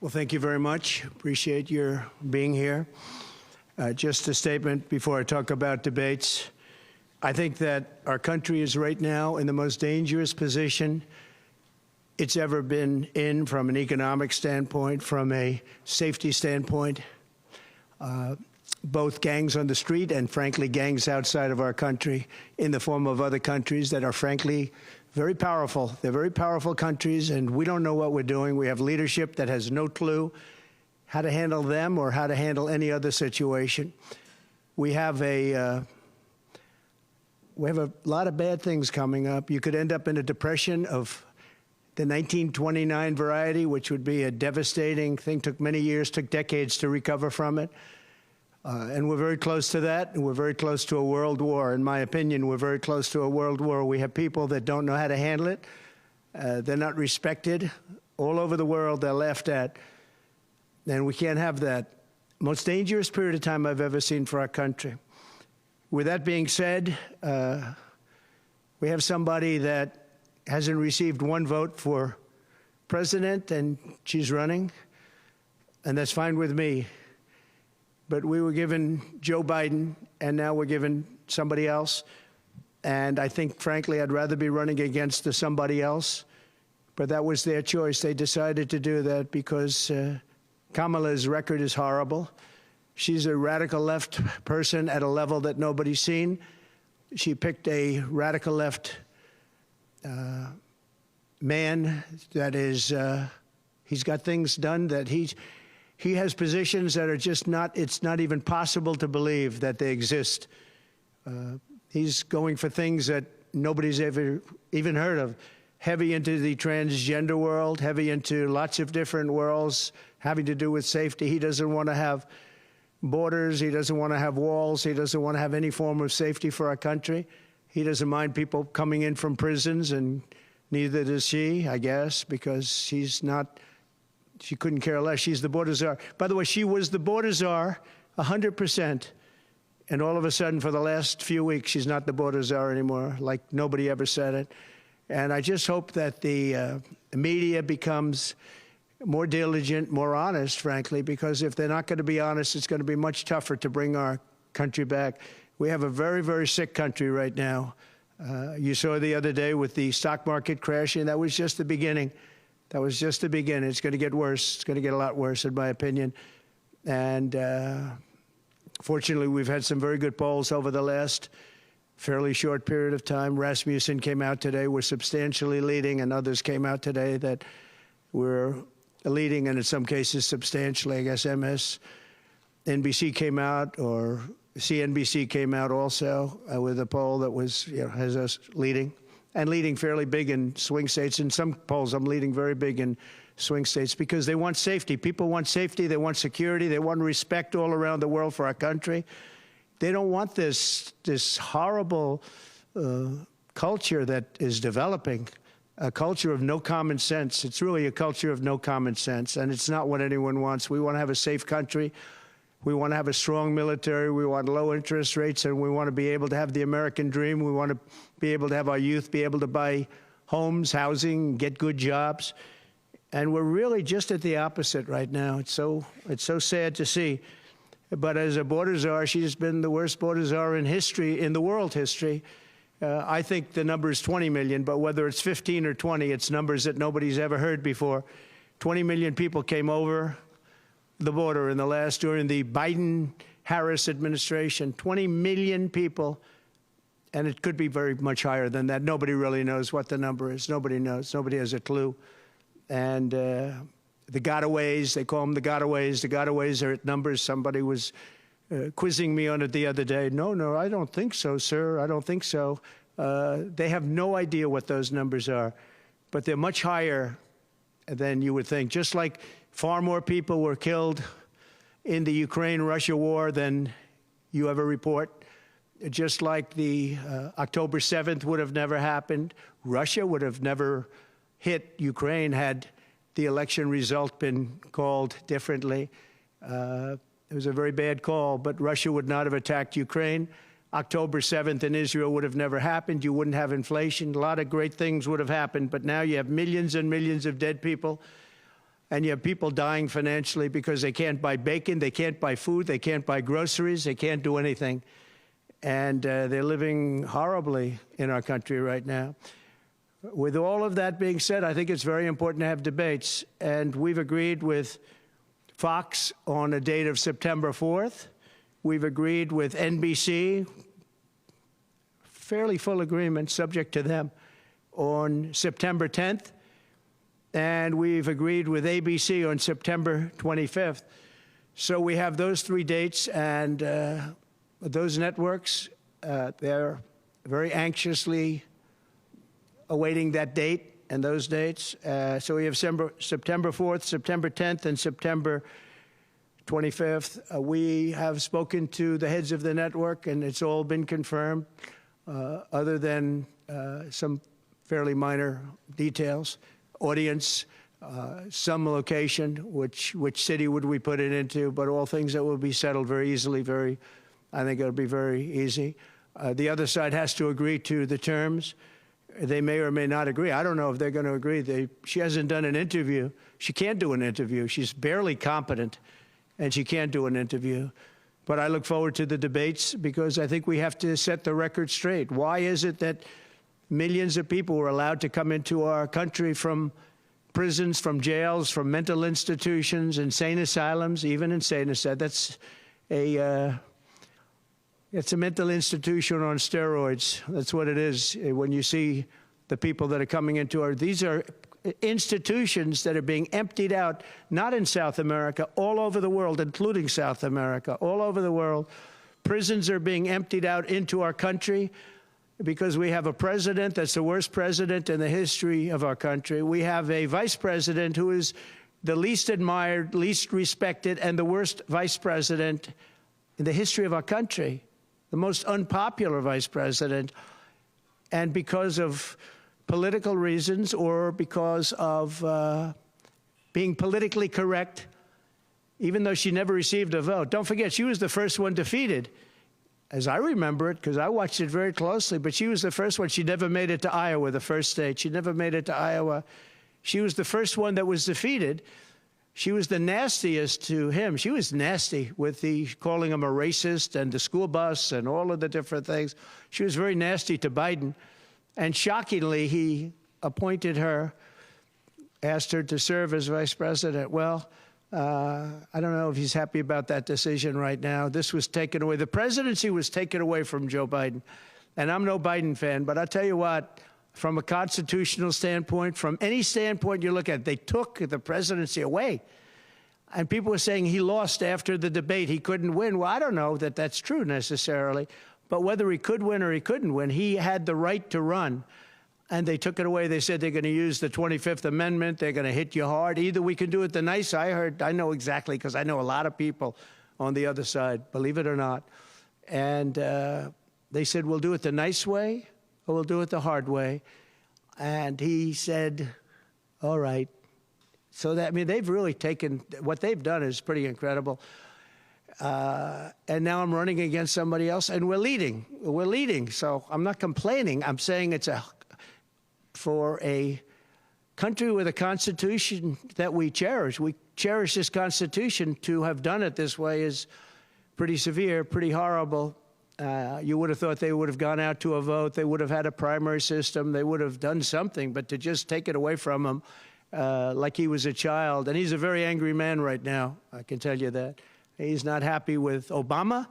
Well, thank you very much. Appreciate your being here. Just a statement before I talk about debates. I think that our country is right now in the most dangerous position it's ever been in from an economic standpoint, from a safety standpoint. Both gangs on the street and, frankly, gangs outside of our country in the form of other countries that are, frankly, very powerful. They're very powerful countries, and we don't know what we're doing. We have leadership that has no clue how to handle them or how to handle any other situation. We have a lot of bad things coming up. You could end up in a depression of the 1929 variety, which would be a devastating thing. Took many years, took decades to recover from it. And we're very close to that, and we're very close to a world war. In my opinion, we're very close to a world war. We have people that don't know how to handle it. They're not respected. All over the world, they're laughed at. And we can't have that. Most dangerous period of time I've ever seen for our country. With that being said, we have somebody that hasn't received one vote for president, and she's running, and that's fine with me. But we were given Joe Biden, and now we're given somebody else. And I think, frankly, I'd rather be running against somebody else. But that was their choice. They decided to do that because Kamala's record is horrible. She's a radical left person at a level that nobody's seen. She picked a radical left man that is, he's got things done that he has positions that are just not, it's not even possible to believe that they exist. He's going for things that nobody's ever even heard of. Heavy into the transgender world, heavy into lots of different worlds having to do with safety. He doesn't want to have borders. He doesn't want to have walls. He doesn't want to have any form of safety for our country. He doesn't mind people coming in from prisons, and neither does she, I guess, because she's not, she couldn't care less. She's the border czar. By the way, she was the border czar 100%. And all of a sudden, for the last few weeks, she's not the border czar anymore, like nobody ever said it. And I just hope that the media becomes more diligent, more honest, frankly, because if they're not going to be honest, it's going to be much tougher to bring our country back. We have a very, very sick country right now. You saw the other day with the stock market crashing. That was just the beginning. That was just the beginning. It's going to get worse. It's going to get a lot worse, in my opinion. And fortunately, we've had some very good polls over the last fairly short period of time. Rasmussen came out today. We're substantially leading, and others came out today that we're leading, and in some cases substantially. I guess MSNBC came out, or CNBC came out also with a poll that was, has us leading. And leading fairly big in swing states. In some polls, I'm leading very big in swing states because they want safety. People want safety. They want security. They want respect all around the world for our country. They don't want this horrible culture that is developing, a culture of no common sense. It's really a culture of no common sense, and it's not what anyone wants. We want to have a safe country. We want to have a strong military. We want low interest rates, and we want to be able to have the American dream. We want to be able to have our youth be able to buy homes, housing, get good jobs. And we're really just at the opposite right now. It's so sad to see. But as a border czar, she's been the worst border czar in history, in the world history. I think the number is 20 million, but whether it's 15 or 20, it's numbers that nobody's ever heard before. 20 million people came over the border during the Biden-Harris administration. 20 million people, and it could be very much higher than that. Nobody really knows what the number is. Nobody knows. Nobody has a clue. And the gotaways, they call them the gotaways. The gotaways are at numbers. Somebody was quizzing me on it the other day. No, I don't think so, sir. I don't think so. They have no idea what those numbers are, but they're much higher than you would think. Just like far more people were killed in the Ukraine-Russia war than you ever report. Just like the October 7th would have never happened. Russia would have never hit Ukraine had the election result been called differently. It was a very bad call, but Russia would not have attacked Ukraine. October 7th in Israel would have never happened. You wouldn't have inflation. A lot of great things would have happened, but now you have millions and millions of dead people. and you have people dying financially because they can't buy bacon, they can't buy food, they can't buy groceries, they can't do anything. And they're living horribly in our country right now. With all of that being said, I think it's very important to have debates. And we've agreed with Fox on a date of September 4th. We've agreed with NBC, fairly full agreement, subject to them, on September 10th. And we've agreed with ABC on September 25th. So we have those 3 dates, and those networks, they're very anxiously awaiting that date and those dates. So we have September 4th, September 10th, and September 25th. We have spoken to the heads of the network, and it's all been confirmed, other than some fairly minor details. Audience, some location, which city would we put it into, but all things that will be settled very easily, I think it'll be very easy. The other side has to agree to the terms. They may or may not agree. I don't know if they're going to agree. She hasn't done an interview. She can't do an interview. She's barely competent, and she can't do an interview. But I look forward to the debates because I think we have to set the record straight. Why is it that millions of people were allowed to come into our country from prisons, from jails, from mental institutions, insane asylums, even insane asylums? It's a mental institution on steroids. That's what it is. When you see the people that are coming into these are institutions that are being emptied out, not in South America, all over the world, including South America, all over the world. Prisons are being emptied out into our country because we have a president that's the worst president in the history of our country. We have a vice president who is the least admired, least respected, and the worst vice president in the history of our country. The most unpopular vice president, and because of political reasons or because of being politically correct, even though she never received a vote. Don't forget, she was the first one defeated, as I remember it, because I watched it very closely, but she was the first one. She never made it to Iowa, the first state. She never made it to Iowa. She was the first one that was defeated. She was the nastiest to him. She was nasty with calling him a racist and the school bus and all of the different things. She was very nasty to Biden. And shockingly, he appointed her, asked her to serve as vice president. Well, I don't know if he's happy about that decision right now. This was taken away. The presidency was taken away from Joe Biden. And I'm no Biden fan, but I'll tell you what, from a constitutional standpoint, from any standpoint you look at, they took the presidency away. And people were saying he lost after the debate. He couldn't win. Well, I don't know that that's true necessarily. But whether he could win or he couldn't win, he had the right to run. And they took it away. They said they're going to use the 25th Amendment. They're going to hit you hard. Either we can do it the nice. I know exactly, because I know a lot of people on the other side, believe it or not. And they said, we'll do it the nice way, or we'll do it the hard way. And he said, all right. So that, I mean, they've really taken, what they've done is pretty incredible. And now I'm running against somebody else, and we're leading. We're leading. So I'm not complaining. I'm saying it's for a country with a constitution that we cherish this constitution. To have done it this way is pretty severe, pretty horrible. You would have thought they would have gone out to a vote. They would have had a primary system. They would have done something. But to just take it away from him like he was a child. And he's a very angry man right now, I can tell you that. He's not happy with Obama,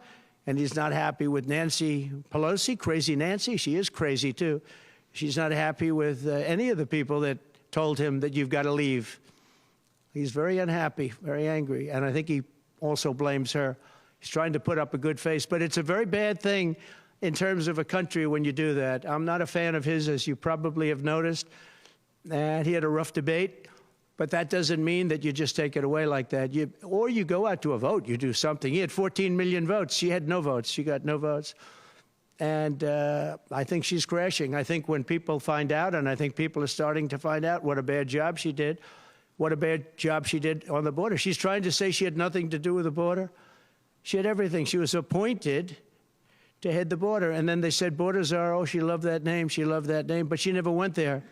and he's not happy with Nancy Pelosi, crazy Nancy. She is crazy, too. She's not happy with any of the people that told him that you've got to leave. He's very unhappy, very angry. And I think he also blames her. He's trying to put up a good face. But it's a very bad thing in terms of a country when you do that. I'm not a fan of his, as you probably have noticed. And he had a rough debate. But that doesn't mean that you just take it away like that. Or you go out to a vote. You do something. He had 14 million votes. She had no votes. She got no votes. And I think she's crashing. I think when people find out, and I think people are starting to find out what a bad job she did, what a bad job she did on the border. She's trying to say she had nothing to do with the border. She had everything. She was appointed to head the border. And then they said borders are, oh, she loved that name. She loved that name. But she never went there.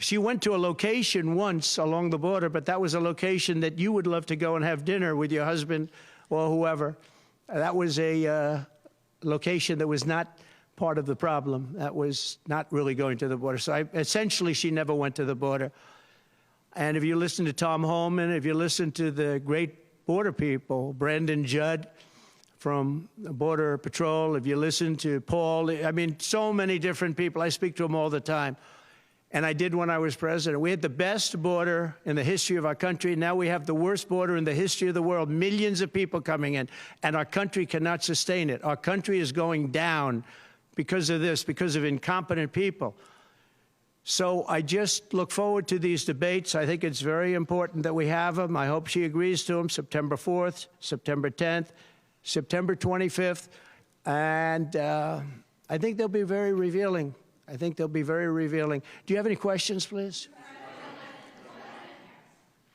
She went to a location once along the border, but that was a location that you would love to go and have dinner with your husband or whoever. That was a location that was not part of the problem. That was not really going to the border. So essentially, she never went to the border. And if you listen to Tom Homan, if you listen to the great border people, Brandon Judd from Border Patrol, if you listen to Paul, I mean, so many different people. I speak to them all the time. And I did when I was president. We had the best border in the history of our country. Now we have the worst border in the history of the world. Millions of people coming in, and our country cannot sustain it. Our country is going down because of this, because of incompetent people. So I just look forward to these debates. I think it's very important that we have them. I hope she agrees to them September 4th, September 10th, September 25th. And I think they'll be very revealing. I think they'll be very revealing. Do you have any questions, please? How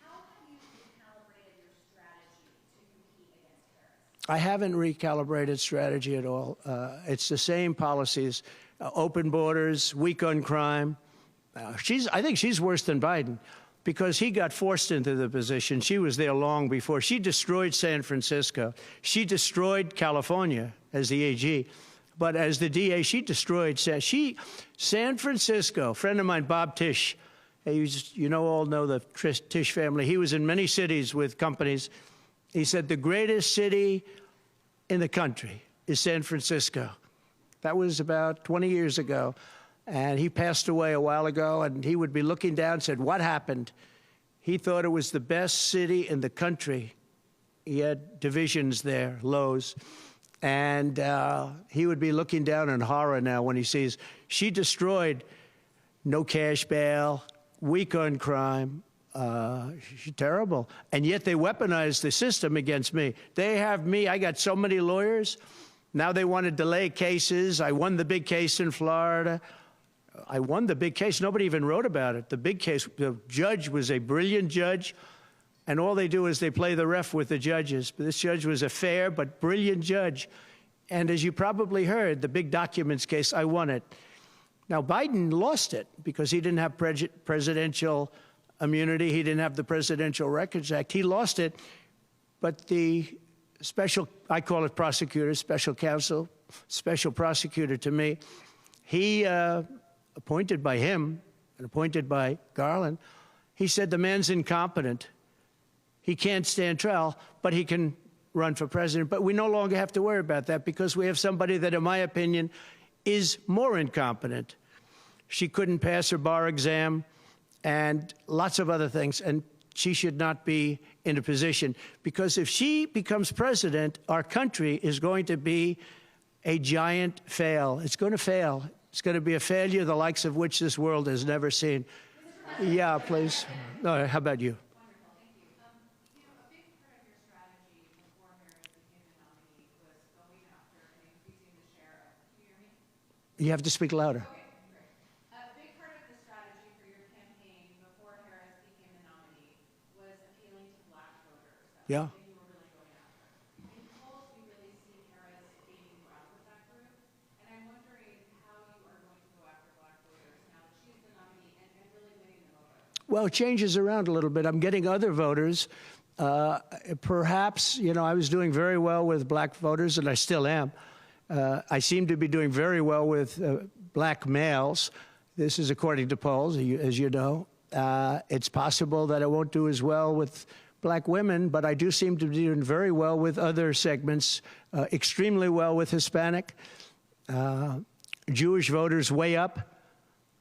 have you recalibrated your strategy to compete against terrorists? I haven't recalibrated strategy at all. It's the same policies, open borders, weak on crime. I think she's worse than Biden because he got forced into the position. She was there long before. She destroyed San Francisco. She destroyed California as the AG. But as the DA, she destroyed San Francisco. A friend of mine, Bob Tisch, all know the Tisch family. He was in many cities with companies. He said the greatest city in the country is San Francisco. That was about 20 years ago. And he passed away a while ago, and he would be looking down and said, what happened? He thought it was the best city in the country. He had divisions there, lows. And he would be looking down in horror now when he sees she destroyed no cash bail, weak on crime. She's terrible. And yet they weaponized the system against me. They have me. I got so many lawyers. Now they want to delay cases. I won the big case in Florida. I won the big case. Nobody even wrote about it. The big case, the judge was a brilliant judge. And all they do is they play the ref with the judges. But this judge was a fair but brilliant judge. And as you probably heard, the big documents case, I won it. Now, Biden lost it because he didn't have presidential immunity. He didn't have the Presidential Records Act. He lost it. But the special, I call it prosecutor, special counsel, special prosecutor to me, he, appointed by him and appointed by Garland, he said the man's incompetent. He can't stand trial, but he can run for president. But we no longer have to worry about that because we have somebody that, in my opinion, is more incompetent. She couldn't pass her bar exam and lots of other things, and she should not be in a position. Because if she becomes president, our country is going to be a giant fail. It's going to fail. It's going to be a failure the likes of which this world has never seen. Yeah, please. No, how about you? You have to speak louder. Okay, great. A big part of the strategy for your campaign before Harris became the nominee was appealing to black voters. Yeah. You were really going after. In polls, we really see Harris gaining ground with that group. And I'm wondering how you are going to go after black voters now that she's the nominee and really winning them over. Well, it changes around a little bit. I'm getting other voters. Perhaps, I was doing very well with black voters, and I still am. I seem to be doing very well with black males. This is according to polls, as you know. It's possible that I won't do as well with black women, but I do seem to be doing very well with other segments, extremely well with Hispanic. Jewish voters way up.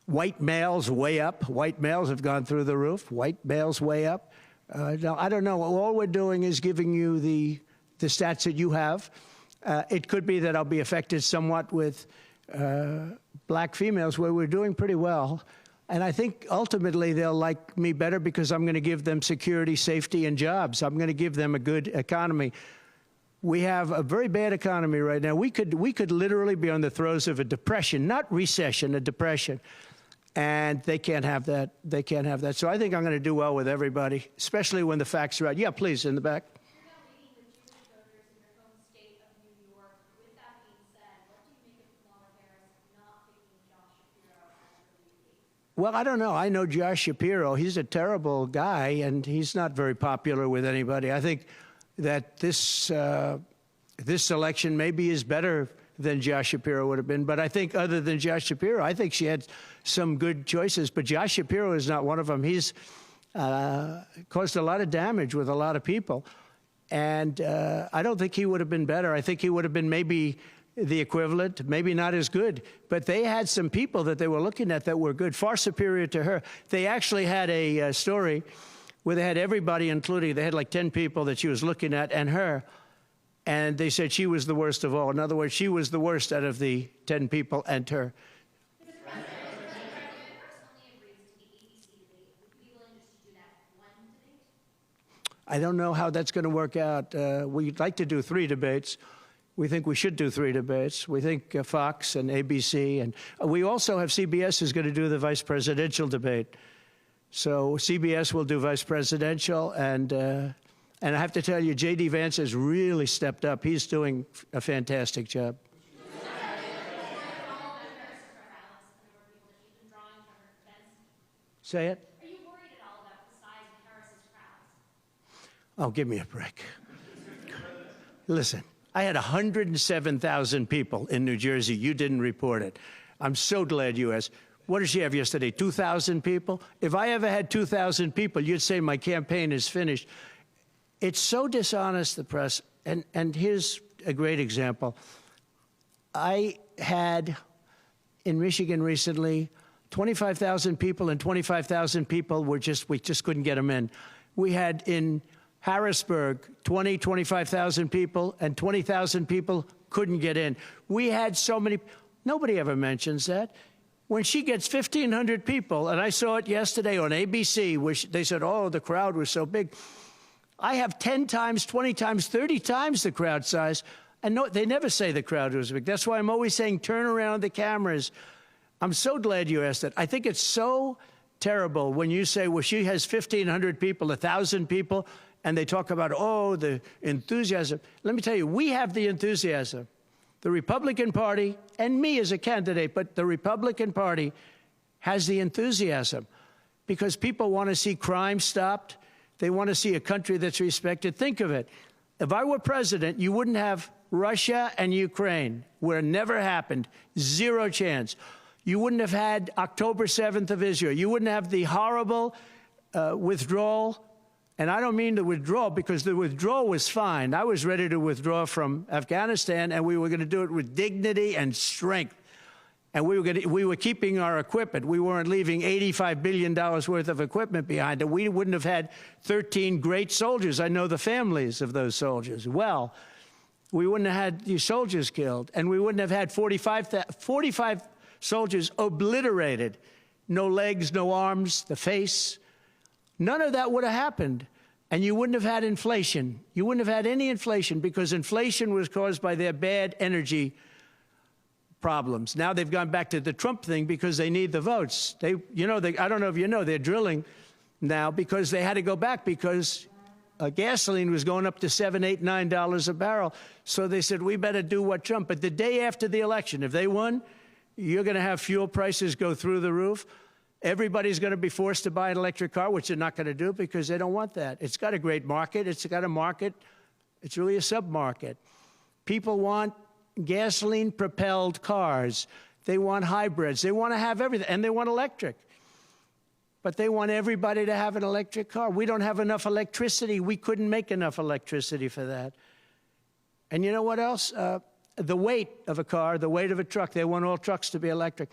White males way up. White males have gone through the roof. White males way up. Now, I don't know. All we're doing is giving you the stats that you have. It could be that I'll be affected somewhat with black females, where we're doing pretty well. And I think ultimately they'll like me better because I'm going to give them security, safety, and jobs. I'm going to give them a good economy. We have a very bad economy right now. We could literally be on the throes of a depression, not recession, a depression. And they can't have that. They can't have that. So I think I'm going to do well with everybody, especially when the facts are out. Yeah, please, in the back. Well, I don't know. I know Josh Shapiro. He's a terrible guy, and he's not very popular with anybody. I think that this election maybe is better than Josh Shapiro would have been. But I think other than Josh Shapiro, I think she had some good choices. But Josh Shapiro is not one of them. He's caused a lot of damage with a lot of people. And I don't think he would have been better. I think he would have been maybe the equivalent, maybe not as good. But they had some people that they were looking at that were good, far superior to her. They actually had a story where they had everybody, including, they had like 10 people that she was looking at and her. And they said she was the worst of all. In other words, she was the worst out of the 10 people and her. I don't know how that's going to work out. We'd like to do 3 debates. We think we should do 3 debates. We think Fox and ABC. And we also have CBS is going to do the vice presidential debate. So CBS will do vice presidential. And I have to tell you, J.D. Vance has really stepped up. He's doing a fantastic job. Say it. Are you worried at all about the size of Harris's crowds? Oh, give me a break. Listen, I had 107,000 people in New Jersey. You didn't report it. I'm so glad you asked. What did she have yesterday, 2,000 people? If I ever had 2,000 people, you'd say my campaign is finished. It's so dishonest, the press. And here's a great example. I had in Michigan recently 25,000 people, and 25,000 people we just couldn't get them in. We had in Harrisburg 25,000 people, and 20,000 people couldn't get in. We had so many. Nobody ever mentions that. When she gets 1,500 people, and I saw it yesterday on ABC, where they said, oh, the crowd was so big. I have 10 times, 20 times, 30 times the crowd size. And no, they never say the crowd was big. That's why I'm always saying turn around the cameras. I'm so glad you asked that. I think it's so terrible when you say, well, she has 1,500 people, 1,000 people, and they talk about, oh, the enthusiasm. Let me tell you, we have the enthusiasm. The Republican Party, and me as a candidate, but the Republican Party has the enthusiasm because people want to see crime stopped. They want to see a country that's respected. Think of it. If I were president, you wouldn't have Russia and Ukraine, where it never happened. 0 chance. You wouldn't have had October 7th of Israel. You wouldn't have the horrible withdrawal. And I don't mean the withdrawal, because the withdrawal was fine. I was ready to withdraw from Afghanistan, and we were going to do it with dignity and strength. And we were keeping our equipment. We weren't leaving $85 billion worth of equipment behind. And we wouldn't have had 13 great soldiers. I know the families of those soldiers well. We wouldn't have had these soldiers killed. And we wouldn't have had 45 soldiers obliterated. No legs, no arms, the face. None of that would have happened. And you wouldn't have had inflation. You wouldn't have had any inflation, because inflation was caused by their bad energy problems. Now they've gone back to the Trump thing because they need the votes. I don't know if you know, they're drilling now because they had to go back because gasoline was going up to $7, $8, $9 a barrel. So they said, we better do what Trump. But the day after the election, if they won, you're going to have fuel prices go through the roof. Everybody's going to be forced to buy an electric car, which they're not going to do because they don't want that. It's got a great market. It's got a market. It's really a sub-market. People want gasoline-propelled cars. They want hybrids. They want to have everything, and they want electric. But they want everybody to have an electric car. We don't have enough electricity. We couldn't make enough electricity for that. And you know what else? The weight of a car, the weight of a truck. They want all trucks to be electric.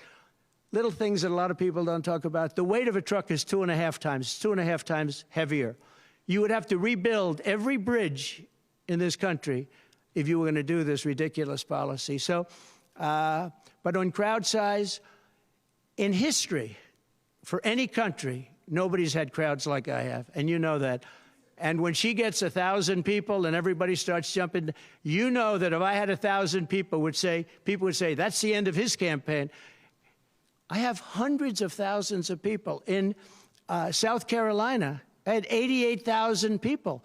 Little things that a lot of people don't talk about. The weight of a truck is 2.5 times. It's 2.5 times heavier. You would have to rebuild every bridge in this country if you were going to do this ridiculous policy. So, but on crowd size, in history, for any country, nobody's had crowds like I have, and you know that. And when she gets 1,000 people and everybody starts jumping, you know that if I had 1,000 people would say, that's the end of his campaign. I have hundreds of thousands of people. In South Carolina, I had 88,000 people.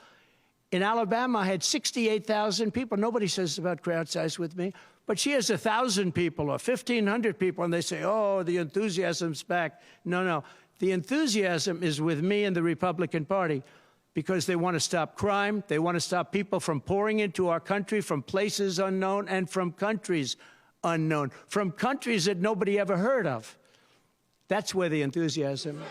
In Alabama, I had 68,000 people. Nobody says about crowd size with me. But she has 1,000 people or 1,500 people, and they say, oh, the enthusiasm's back. No, no. The enthusiasm is with me and the Republican Party because they want to stop crime. They want to stop people from pouring into our country from places unknown and from countries unknown, from countries that nobody ever heard of. That's where the enthusiasm.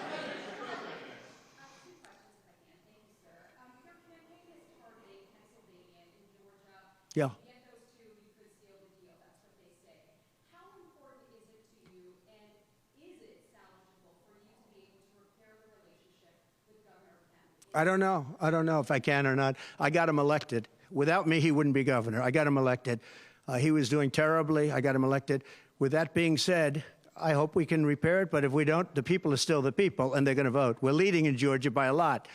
Yeah. Get those two, you could seal the deal. That's what they say. How important is it to you, and is it salvageable for you to be able to repair the relationship with Governor Kemp? I don't know. I don't know if I can or not. I got him elected. Without me, he wouldn't be governor. I got him elected. He was doing terribly. I got him elected. With that being said, I hope we can repair it, but if we don't, the people are still the people, and they're going to vote. We're leading in Georgia by a lot.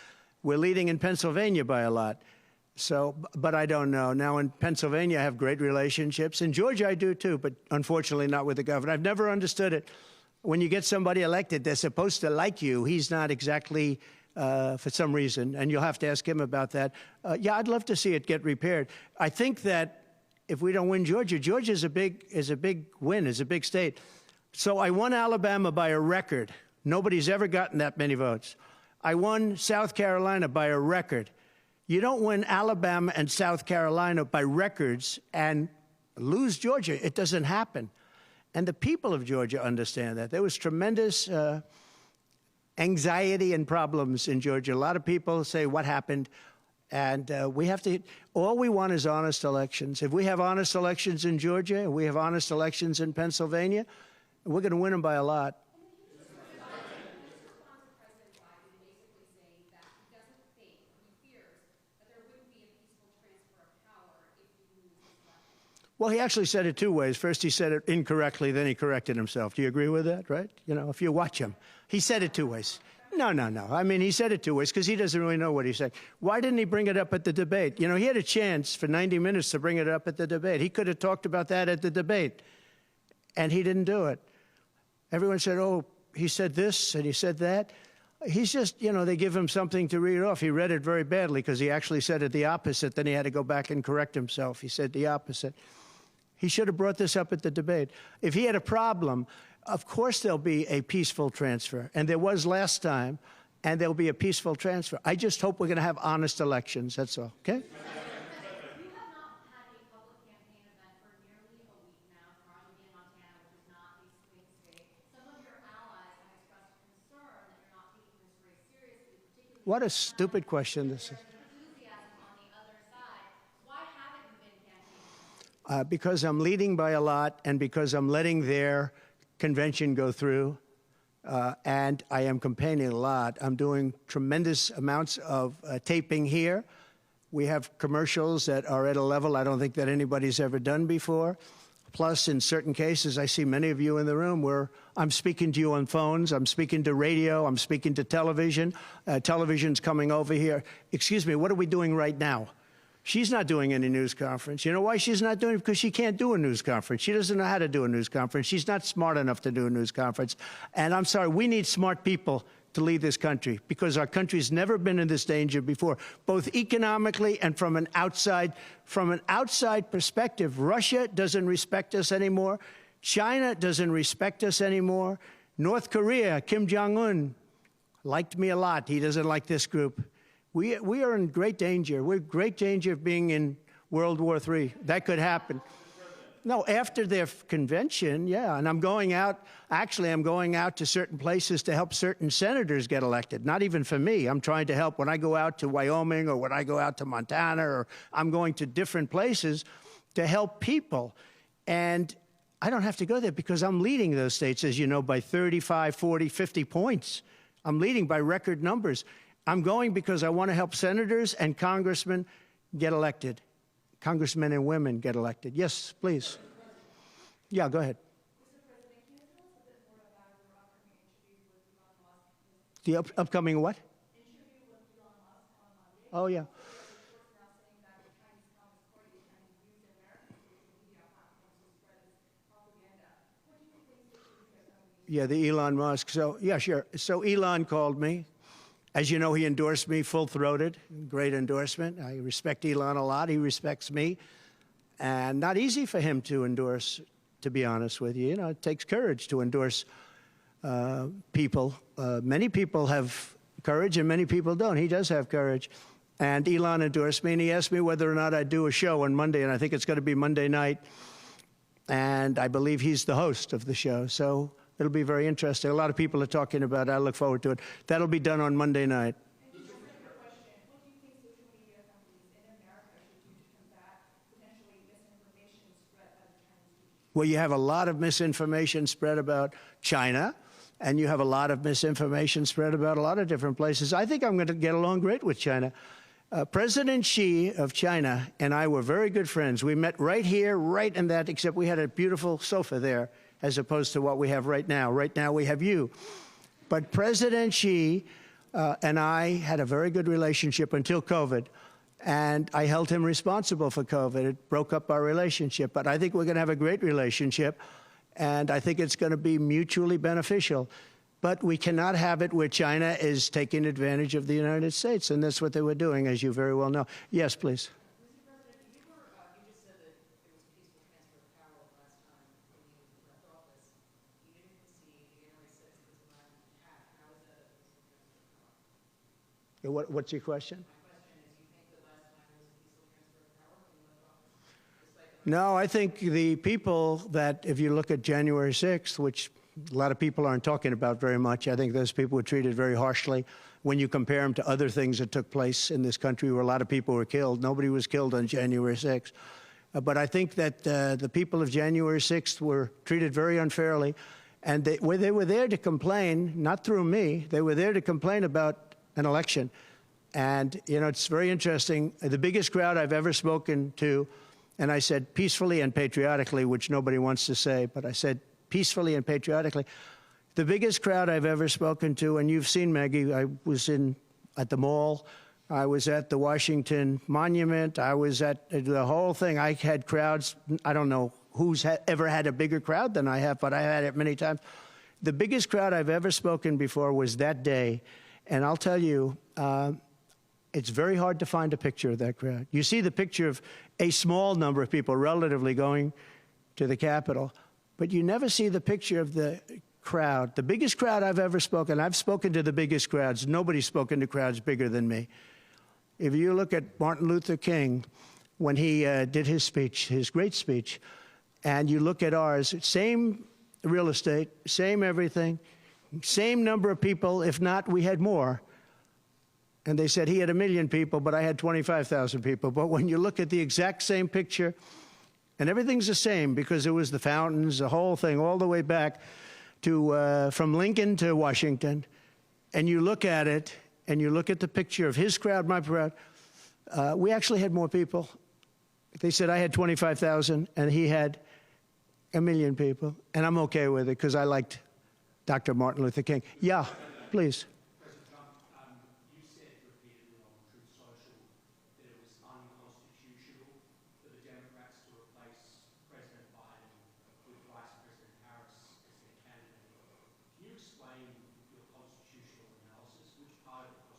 We're leading in Pennsylvania by a lot. So, but I don't know. Now, in Pennsylvania, I have great relationships. In Georgia, I do too, but unfortunately not with the governor. I've never understood it. When you get somebody elected, they're supposed to like you. He's not exactly, for some reason, and you'll have to ask him about that. Yeah, I'd love to see it get repaired. I think that if we don't win Georgia, Georgia is a big win, is a big state. So I won Alabama by a record. Nobody's ever gotten that many votes. I won South Carolina by a record. You don't win Alabama and South Carolina by records and lose Georgia. It doesn't happen. And the people of Georgia understand that. There was tremendous anxiety and problems in Georgia. A lot of people say, what happened? And we have to, all we want is honest elections. If we have honest elections in Georgia, we have honest elections in Pennsylvania, we're going to win them by a lot. Well, he actually said it two ways. First, he said it incorrectly, then he corrected himself. Do you agree with that, right? You know, if you watch him, he said it two ways. No. I mean, he said it two ways because he doesn't really know what he said. Why didn't he bring it up at the debate? You know, he had a chance for 90 minutes to bring it up at the debate. He could have talked about that at the debate, and he didn't do it. Everyone said, oh, he said this and he said that. He's just, you know, they give him something to read off. He read it very badly because he actually said it the opposite. Then he had to go back and correct himself. He said the opposite. He should have brought this up at the debate. If he had a problem, of course there'll be a peaceful transfer. And there was last time, and there'll be a peaceful transfer. I just hope we're going to have honest elections. That's all, okay? You have not had a public campaign event for nearly a week now, Mar-a-Lago, Montana, which is not a swing state. Some of your allies have expressed concern that you're not taking this race seriously, particularly... What a stupid question this is. Because I'm leading by a lot and because I'm letting their convention go through, and I am campaigning a lot. I'm doing tremendous amounts of taping here. We have commercials that are at a level I don't think that anybody's ever done before. Plus, in certain cases, I see many of you in the room where I'm speaking to you on phones, I'm speaking to radio, I'm speaking to television. Television's coming over here. Excuse me, what are we doing right now? She's not doing any news conference. You know why she's not doing it? Because she can't do a news conference. She doesn't know how to do a news conference. She's not smart enough to do a news conference. And I'm sorry, we need smart people to lead this country because our country's never been in this danger before, both economically and from an outside perspective. Russia doesn't respect us anymore. China doesn't respect us anymore. North Korea, Kim Jong-un, liked me a lot. He doesn't like this group. We are in great danger. We're in great danger of being in World War III. That could happen. No, after their convention, yeah. And I'm going out, actually, I'm going out to certain places to help certain senators get elected. Not even for me. I'm trying to help when I go out to Wyoming or when I go out to Montana, or I'm going to different places to help people. And I don't have to go there because I'm leading those states, as you know, by 35, 40, 50 points. I'm leading by record numbers. I'm going because I want to help senators and congressmen get elected. Congressmen and women get elected. Yes, please. Yeah, go ahead. Mr. President, can you tell us a bit more about your upcoming interview with Elon Musk? The upcoming what? Interview with Elon Musk on Monday. Oh, yeah. There's reports now saying that the Chinese Communist Party is trying to use American social media platforms to spread its propaganda. What do you think social media is going to be? Yeah, the Elon Musk. So, yeah, sure. So Elon called me. As you know, he endorsed me full-throated, great endorsement. I respect Elon a lot. He respects me. And not easy for him to endorse, to be honest with you. You know, it takes courage to endorse people. Many people have courage and many people don't. He does have courage. And Elon endorsed me, and he asked me whether or not I'd do a show on Monday, and I think it's going to be Monday night. And I believe he's the host of the show, so it'll be very interesting. A lot of people are talking about it. I look forward to it. That'll be done on Monday night. And just a separate question. What do you think social media companies in America should do to combat potentially misinformation spread by the Chinese people? Well, you have a lot of misinformation spread about China, and you have a lot of misinformation spread about a lot of different places. I think I'm going to get along great with China. President Xi of China and I were very good friends. We met right here, right in that, except we had a beautiful sofa there, as opposed to what we have right now. Right now we have you. But President Xi and I had a very good relationship until COVID. And I held him responsible for COVID. It broke up our relationship. But I think we're going to have a great relationship. And I think it's going to be mutually beneficial. But we cannot have it where China is taking advantage of the United States. And that's what they were doing, as you very well know. Yes, please. Mr. President, you just said that it was a peaceful transfer of power last time when you left office. You didn't concede January 6th was a violent attack. How is that a peaceful transfer of power? What's your question? My question is, you think the last time it was a peaceful transfer of power when you left office? No, I think the people that, if you look at January 6th, which a lot of people aren't talking about very much, I think those people were treated very harshly when you compare them to other things that took place in this country where a lot of people were killed. Nobody was killed on January 6th. But I think that the people of January 6th were treated very unfairly. And they were there to complain, not through me, they were there to complain about an election. And, you know, it's very interesting. The biggest crowd I've ever spoken to, and I said peacefully and patriotically, which nobody wants to say, but I said peacefully and patriotically. The biggest crowd I've ever spoken to, and you've seen, Maggie, I was at the mall, I was at the Washington Monument, I was at the whole thing. I had crowds, I don't know who's ever had a bigger crowd than I have, but I had it many times. The biggest crowd I've ever spoken before was that day, and I'll tell you, it's very hard to find a picture of that crowd. You see the picture of a small number of people relatively going to the Capitol, but you never see the picture of the crowd. The biggest crowd I've ever spoken, I've spoken to the biggest crowds. Nobody's spoken to crowds bigger than me. If you look at Martin Luther King, when he did his speech, his great speech, and you look at ours, same real estate, same everything, same number of people, if not, we had more. And they said he had 1 million people, but I had 25,000 people. But when you look at the exact same picture, and everything's the same because it was the fountains, the whole thing, all the way back to from Lincoln to Washington, and you look at it, and you look at the picture of his crowd, my crowd, we actually had more people. They said I had 25,000, and he had 1 million people, and I'm okay with it because I liked Dr. Martin Luther King. Yeah, please.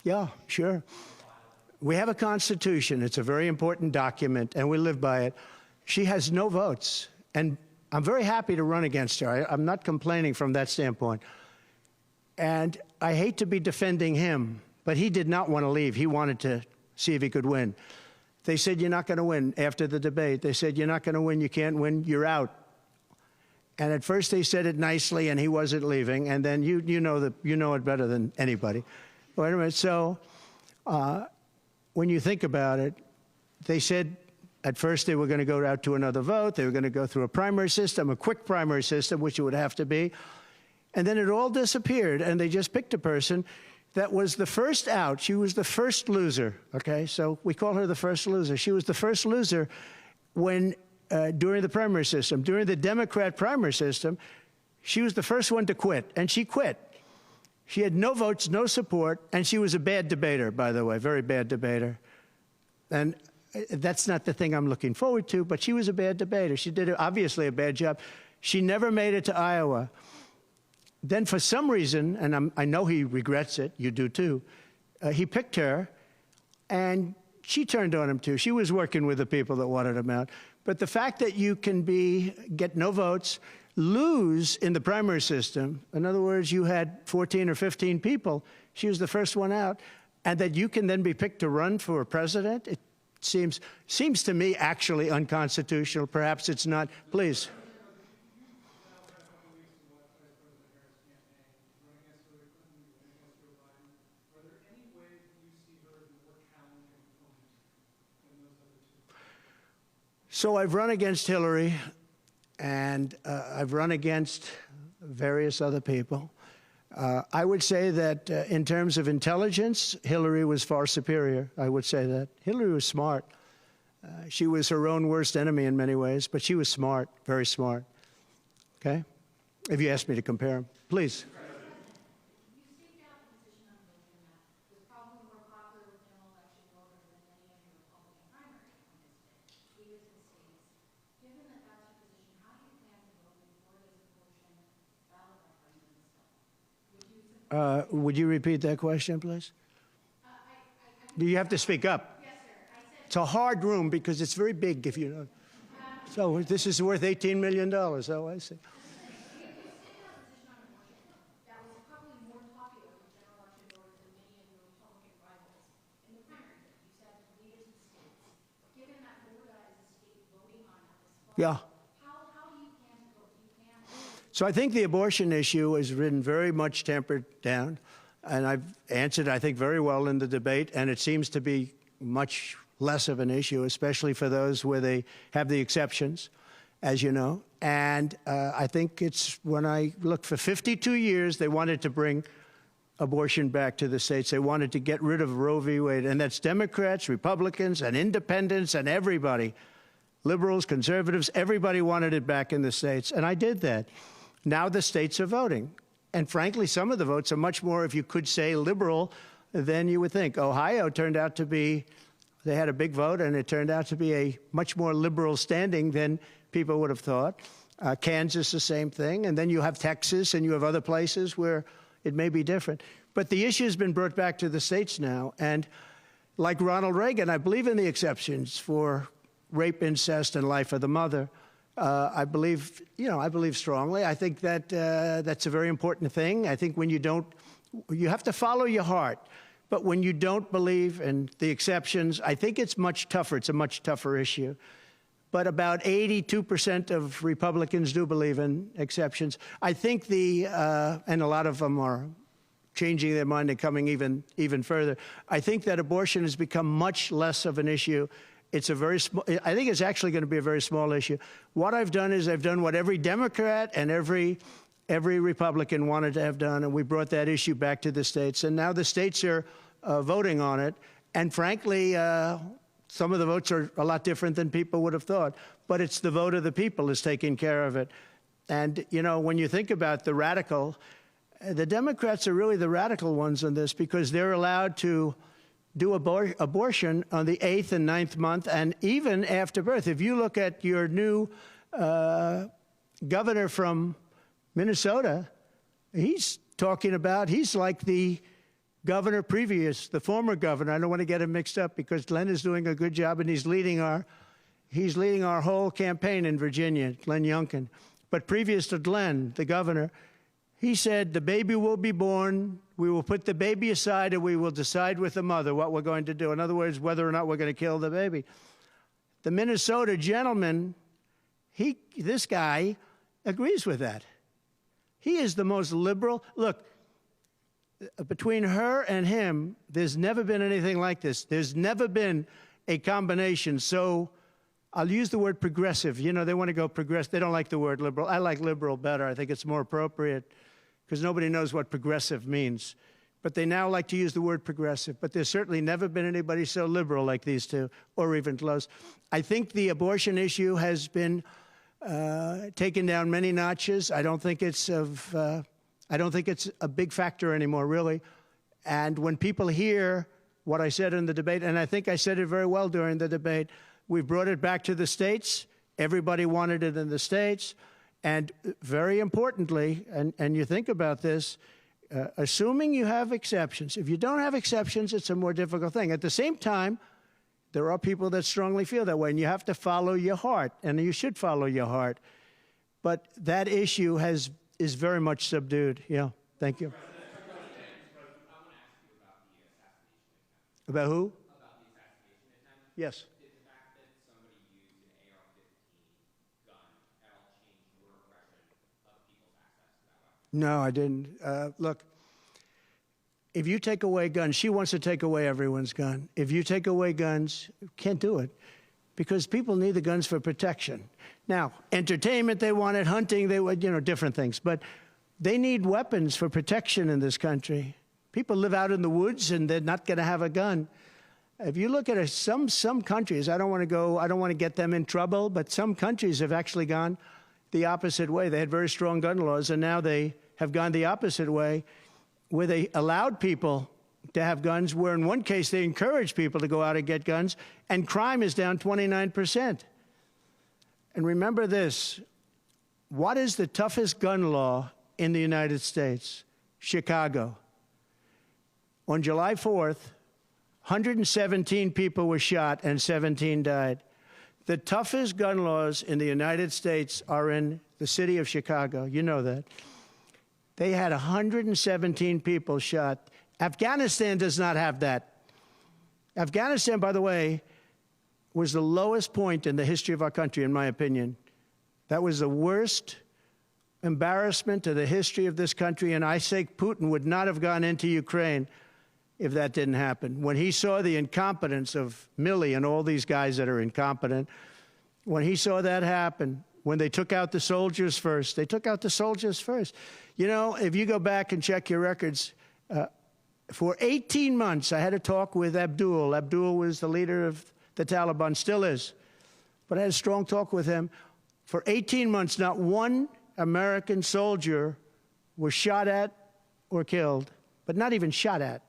Yeah, sure. We have a Constitution. It's a very important document, and we live by it. She has no votes, and I'm very happy to run against her. I'm not complaining from that standpoint. And I hate to be defending him, but he did not want to leave. He wanted to see if he could win. They said, you're not going to win after the debate. They said, you're not going to win. You can't win. You're out. And at first they said it nicely, and he wasn't leaving. And then you know it better than anybody. Wait a minute. So when you think about it, they said at first they were going to go out to another vote. They were going to go through a primary system, a quick primary system, which it would have to be. And then it all disappeared, and they just picked a person that was the first out. She was the first loser, okay? So we call her the first loser. She was the first loser when during the primary system. During the Democrat primary system, she was the first one to quit, and she quit. She had no votes, no support, and she was a bad debater, by the way, very bad debater. And that's not the thing I'm looking forward to, but she was a bad debater. She did obviously a bad job. She never made it to Iowa. Then for some reason, and I know he regrets it, you do too, He picked her, and she turned on him too. She was working with the people that wanted him out. But the fact that you can get no votes, lose in the primary system, in other words, you had 14 or 15 people, she was the first one out, and that you can then be picked to run for president, it seems to me actually unconstitutional. Perhaps it's not. Please. So I've run against Hillary, and I've run against various other people. I would say that in terms of intelligence, Hillary was far superior. I would say that. Hillary was smart. She was her own worst enemy in many ways, but she was smart, very smart. Okay? If you ask me to compare them. Please. You staked out the position on abortion that was probably more popular with general election voters than many of your Republican primary opponents did. We as the states. Given that that's your position, how do you plan to vote before this abortion ballot referendum is done? Would you repeat that question, please? Do you have to speak up? Yes, sir. I said, It's a hard room because it's very big, if you know. So this is worth $18 million. Oh, I see. you staked out a position on abortion that was probably more popular with general election voters than many of your Republican rivals in the primary. You said lead it to the states. Given that Florida is a state voting on it this fall, Yeah. how do you plan to vote? Do you plan to So I think the abortion issue has been very much tempered down, and I've answered, I think, very well in the debate, and it seems to be much less of an issue, especially for those where they have the exceptions, as you know. And I think it's when I look for 52 years, they wanted to bring abortion back to the states. They wanted to get rid of Roe v. Wade, and that's Democrats, Republicans, and independents, and everybody. Liberals, conservatives, everybody wanted it back in the states, and I did that. Now the states are voting. And frankly, some of the votes are much more, if you could say, liberal than you would think. Ohio turned out to be, they had a big vote, and it turned out to be a much more liberal standing than people would have thought. Kansas, the same thing. And then you have Texas, and you have other places where it may be different. But the issue has been brought back to the states now. And like Ronald Reagan, I believe in the exceptions for rape, incest, and life of the mother. I believe strongly. I think that that's a very important thing. I think when you have to follow your heart. But when you don't believe in the exceptions, I think it's much tougher. It's a much tougher issue. But about 82% of Republicans do believe in exceptions. I think and a lot of them are changing their mind and coming even further. I think that abortion has become much less of an issue. It's a very small, I think it's actually going to be a very small issue. What I've done is I've done what every Democrat and every Republican wanted to have done, and we brought that issue back to the states. And now the states are voting on it. And frankly, some of the votes are a lot different than people would have thought. But it's the vote of the people is taking care of it. And, you know, when you think about the Democrats are really the radical ones on this because they're allowed to do abortion on the 8th and 9th month, and even after birth. If you look at your new governor from Minnesota, he's like the governor previous, the former governor. I don't want to get him mixed up because Glenn is doing a good job, and he's leading our whole campaign in Virginia, Glenn Youngkin. But previous to Glenn, the governor, he said, the baby will be born, we will put the baby aside, and we will decide with the mother what we're going to do. In other words, whether or not we're going to kill the baby. The Minnesota gentleman, this guy agrees with that. He is the most liberal. Look, between her and him, there's never been anything like this. There's never been a combination. So I'll use the word progressive. You know, they want to go progressive. They don't like the word liberal. I like liberal better. I think it's more appropriate because nobody knows what progressive means. But they now like to use the word progressive. But there's certainly never been anybody so liberal like these two, or even close. I think the abortion issue has been taken down many notches. I don't think it's a big factor anymore, really. And when people hear what I said in the debate, and I think I said it very well during the debate, we brought it back to the states. Everybody wanted it in the states. And very importantly, and you think about this, assuming you have exceptions. If you don't have exceptions, it's a more difficult thing. At the same time, there are people that strongly feel that way, and you have to follow your heart, and you should follow your heart. But that issue is very much subdued. Yeah, thank you. About who? About the assassination attempt. Yes. Did the fact that somebody used an AR-15 gun at all change your impression of people's access to that weapon? No, I didn't. Look, if you take away guns, she wants to take away everyone's gun. If you take away guns, can't do it because people need the guns for protection. Now, entertainment, they want it, hunting, they want, different things. But they need weapons for protection in this country. People live out in the woods and they're not going to have a gun. If you look at some countries, I don't want to get them in trouble, but some countries have actually gone the opposite way. They had very strong gun laws, and now they have gone the opposite way, where they allowed people to have guns, where in one case they encouraged people to go out and get guns, and crime is down 29%. And remember this, what is the toughest gun law in the United States? Chicago. On July 4th, 117 people were shot and 17 died. The toughest gun laws in the United States are in the city of Chicago. You know that. They had 117 people shot. Afghanistan does not have that. Afghanistan, by the way, was the lowest point in the history of our country, in my opinion. That was the worst embarrassment to the history of this country, and I say Putin would not have gone into Ukraine if that didn't happen. When he saw the incompetence of Milley and all these guys that are incompetent, when he saw that happen, when they took out the soldiers first, they took out the soldiers first. You know, if you go back and check your records, for 18 months, I had a talk with Abdul. Abdul was the leader of the Taliban, still is. But I had a strong talk with him. For 18 months, not one American soldier was shot at or killed, but not even shot at.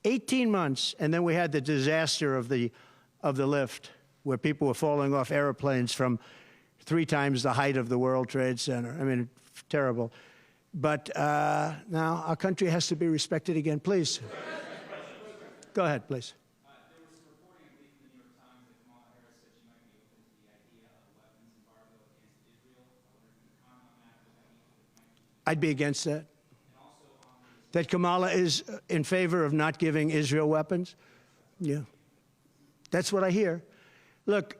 18 months, and then we had the disaster of the lift, where people were falling off airplanes from 3 times the height of the World Trade Center. I mean, terrible. But now our country has to be respected again. Please. Go ahead, please. There was reporting, I believe, in the New York Times that Kamala Harris said she might be open to the idea of a weapons embargo against Israel. I wonder if you could comment on that. What that means, what it might be. I'd be against that. And also on this, That Kamala is in favor of not giving Israel weapons? Yeah. That's what I hear. Look,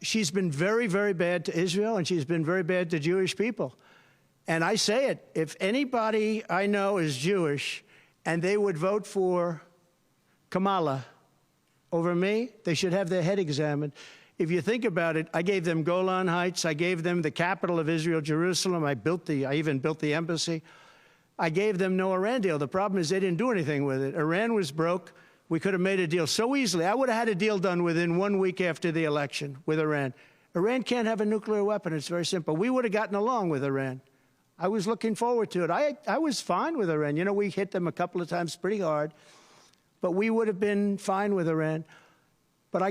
she's been very, very bad to Israel, and she's been very bad to Jewish people. And I say it, if anybody I know is Jewish and they would vote for Kamala over me, they should have their head examined. If you think about it, I gave them Golan Heights. I gave them the capital of Israel, Jerusalem. I even built the embassy. I gave them no Iran deal. The problem is they didn't do anything with it. Iran was broke. We could have made a deal so easily. I would have had a deal done within 1 week after the election with Iran. Iran can't have a nuclear weapon. It's very simple. We would have gotten along with Iran. I was looking forward to it. I was fine with Iran. You know, we hit them a couple of times pretty hard, but we would have been fine with Iran. But I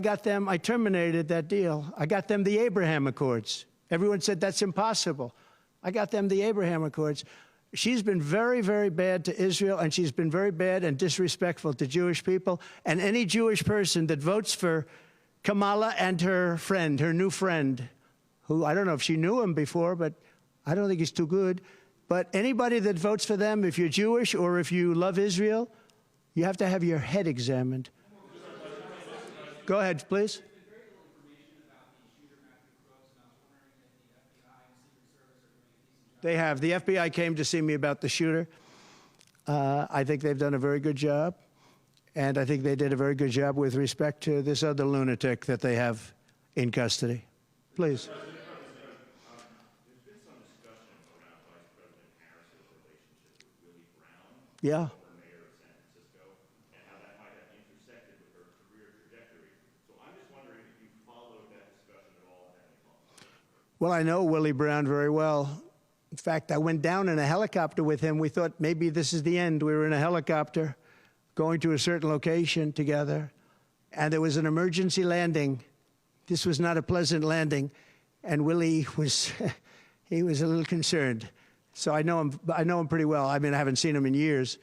terminated that deal. I got them the Abraham Accords. Everyone said that's impossible. I got them the Abraham Accords. She's been very, very bad to Israel, and she's been very bad and disrespectful to Jewish people. And any Jewish person that votes for Kamala and her friend, her new friend, who I don't know if she knew him before, but I don't think he's too good. But anybody that votes for them, if you're Jewish or if you love Israel, you have to have your head examined. Go ahead, please. They have. The FBI came to see me about the shooter. I think they've done a very good job. And I think they did a very good job with respect to this other lunatic that they have in custody. Please. There's been some discussion around Vice President Harris's relationship with Willie Brown, Yeah. former mayor of San Francisco, and how that might have intersected with her career trajectory. So I'm just wondering if you followed that discussion at all and had any thoughts. Well, I know Willie Brown very well. In fact, I went down in a helicopter with him. We thought maybe this is the end. We were in a helicopter going to a certain location together, and there was an emergency landing. This was not a pleasant landing, and Willie was, he was a little concerned. So I know him pretty well. I mean, I haven't seen him in years.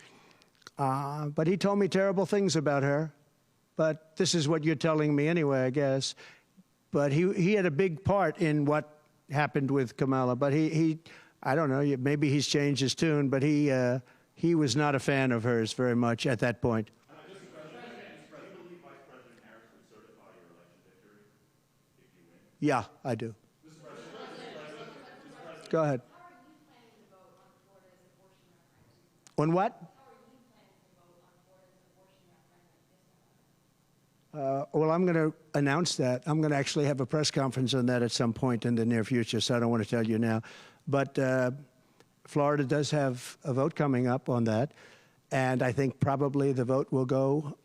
But he told me terrible things about her. But this is what you're telling me anyway, I guess. But he had a big part in what happened with Kamala. But I don't know, maybe he's changed his tune, but he was not a fan of hers very much at that point. Do you believe Vice President Harris would certify your election victory if you win? Yeah, I do. Go ahead. How are you planning to vote on Florida's abortion referendum? On what? How are you planning to vote on Florida's abortion referendum? Well, I'm going to announce that. I'm going to actually have a press conference on that at some point in the near future, so I don't want to tell you now. But Florida does have a vote coming up on that, and I think probably the vote will go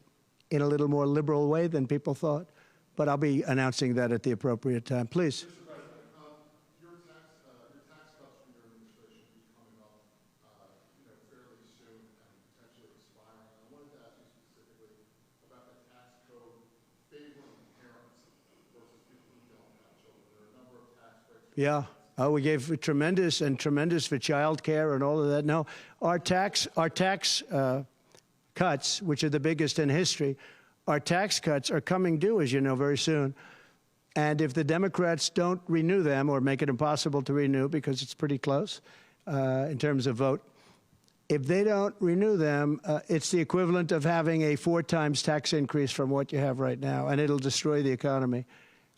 in a little more liberal way than people thought. But I'll be announcing that at the appropriate time. Please. Mr. President, your tax cuts from your administration will be coming up, fairly soon and potentially expiring. I wanted to ask you specifically about the tax code favoring parents versus people who don't have children. There are a number of tax breaks. Yeah. Oh, we gave tremendous for child care and all of that. No, our tax cuts, which are the biggest in history, our tax cuts are coming due, as you know, very soon. And if the Democrats don't renew them or make it impossible to renew because it's pretty close in terms of vote, if they don't renew them, it's the equivalent of having a 4 times tax increase from what you have right now, and it'll destroy the economy.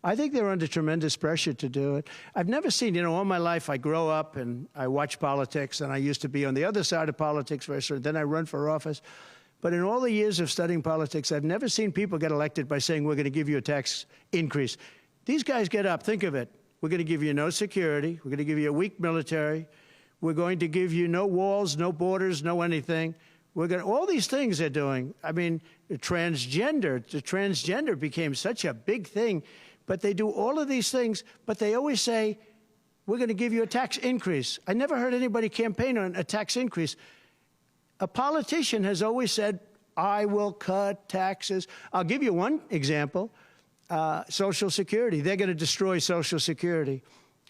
I think they're under tremendous pressure to do it. I've never seen, all my life I grow up and I watch politics, and I used to be on the other side of politics first, then I run for office. But in all the years of studying politics, I've never seen people get elected by saying, we're going to give you a tax increase. These guys get up, think of it. We're going to give you no security. We're going to give you a weak military. We're going to give you no walls, no borders, no anything. All these things they're doing. I mean, the transgender became such a big thing. But they do all of these things, but they always say, we're going to give you a tax increase. I never heard anybody campaign on a tax increase. A politician has always said, I will cut taxes. I'll give you one example, Social Security. They're going to destroy Social Security.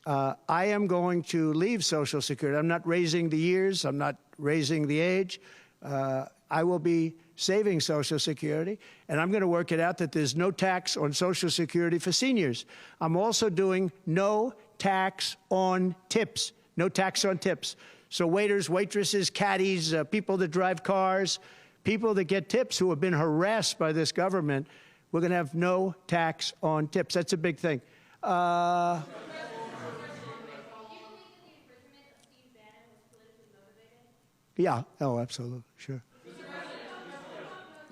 I am going to leave Social Security. I'm not raising the years. I'm not raising the age. I will be saving Social Security, and I'm going to work it out that there's no tax on Social Security for seniors. I'm also doing no tax on tips, no tax on tips. So waiters, waitresses, caddies, people that drive cars, people that get tips who have been harassed by this government, we're going to have no tax on tips. That's a big thing. Do you believe that the imprisonment of Steve Bannon was politically motivated? Yeah, oh, absolutely, sure.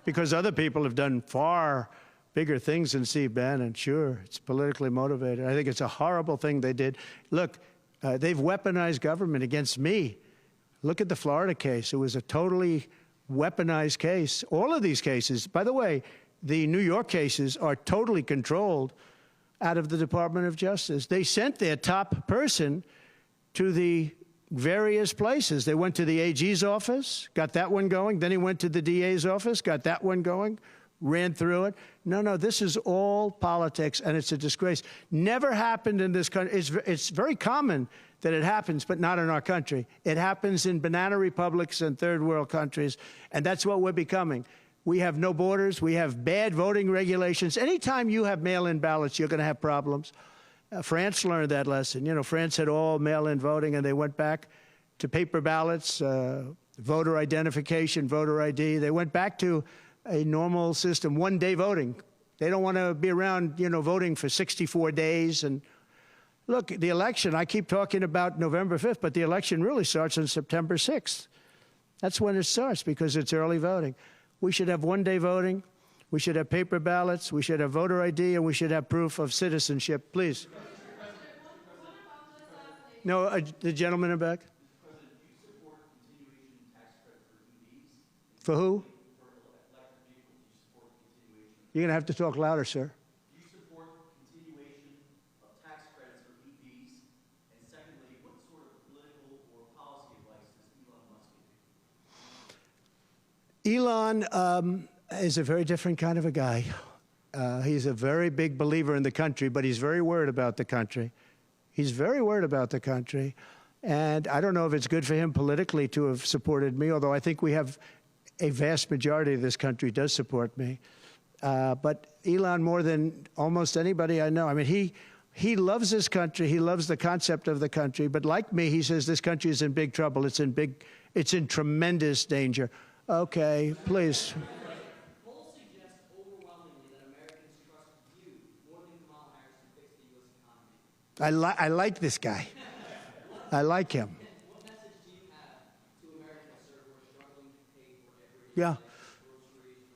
Because other people have done far bigger things than Steve Bannon, sure. It's politically motivated. I think it's a horrible thing they did. Look, they've weaponized government against me. Look at the Florida case. It was a totally weaponized case. All of these cases, by the way, the New York cases are totally controlled out of the Department of Justice. They sent their top person to the various places. They went to the AG's office, got that one going. Then he went to the DA's office, got that one going, ran through it. No, this is all politics, and it's a disgrace. Never happened in this country. It's very common that it happens, but not in our country. It happens in banana republics and third world countries, and that's what we're becoming. We have no borders. We have bad voting regulations. Anytime you have mail-in ballots, you're going to have problems. France learned that lesson. France had all mail-in voting, and they went back to paper ballots, voter identification, voter ID. They went back to a normal system, one-day voting. They don't want to be around, voting for 64 days. And look, the election, I keep talking about November 5th, but the election really starts on September 6th. That's when it starts because it's early voting. We should have one-day voting. We should have paper ballots. We should have voter ID, and we should have proof of citizenship. Please. No, the gentleman in the back. President, do you support continuation tax credit for EVs? For who? For electric vehicles, do you support continuation? You're going to have to talk louder, sir. Do you support continuation of tax credits for EVs? And secondly, what sort of political or policy advice does Elon Musk give you? Elon is a very different kind of a guy. He's a very big believer in the country, but he's very worried about the country. He's very worried about the country. And I don't know if it's good for him politically to have supported me, although I think we have a vast majority of this country does support me. But Elon, more than almost anybody I know, I mean, he loves this country. He loves the concept of the country. But like me, he says this country is in big trouble. It's in tremendous danger. Okay, please. Polls suggest overwhelmingly that Americans trust you more than Kamala Harris to fix the U.S. economy. I like this guy. I like him. What message do you have to Americans, sir, who are struggling to pay for every Yeah. groceries,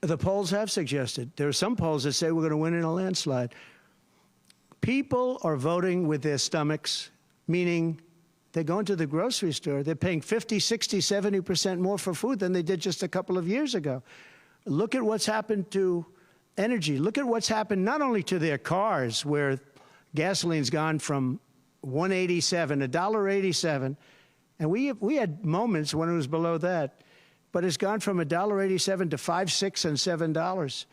rent? The polls have suggested. There are some polls that say we're going to win in a landslide. People are voting with their stomachs, meaning they're going to the grocery store. They're paying 50, 60, 70% more for food than they did just a couple of years ago. Look at what's happened to energy. Look at what's happened not only to their cars, where gasoline's gone from $1.87, and we had moments when it was below that, but it's gone from $1.87 to $5, $6, and $7.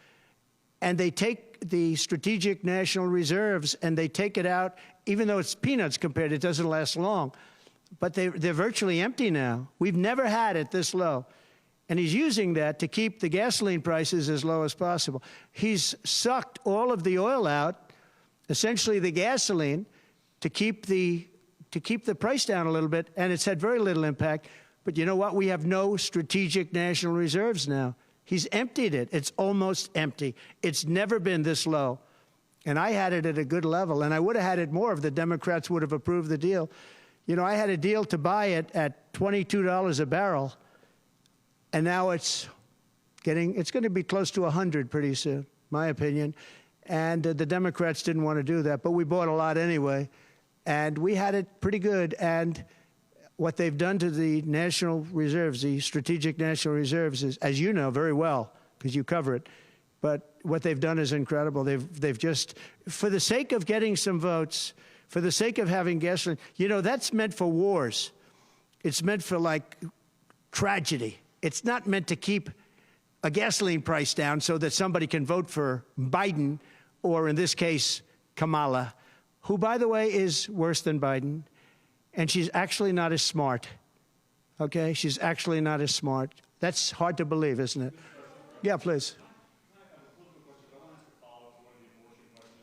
And they take the strategic national reserves and they take it out, even though it's peanuts compared, it doesn't last long. But they're virtually empty now. We've never had it this low. And he's using that to keep the gasoline prices as low as possible. He's sucked all of the oil out, essentially the gasoline, to keep the price down a little bit, and it's had very little impact. But you know what? We have no strategic national reserves now. He's emptied it. It's almost empty. It's never been this low. And I had it at a good level, and I would have had it more if the Democrats would have approved the deal. You know, I had a deal to buy it at $22 a barrel, and now it's going to be close to 100 pretty soon, my opinion. And the Democrats didn't want to do that, but we bought a lot anyway. And we had it pretty good. And what they've done to the national reserves, the strategic national reserves, is, as you know very well, because you cover it, but what they've done is incredible. They've just, for the sake of getting some votes, for the sake of having gasoline, you know, that's meant for wars. It's meant for, like, tragedy. It's not meant to keep a gasoline price down so that somebody can vote for Biden, or in this case, Kamala, who, by the way, is worse than Biden. And she's actually not as smart, okay? She's actually not as smart. That's hard to believe, isn't it? Yeah, please.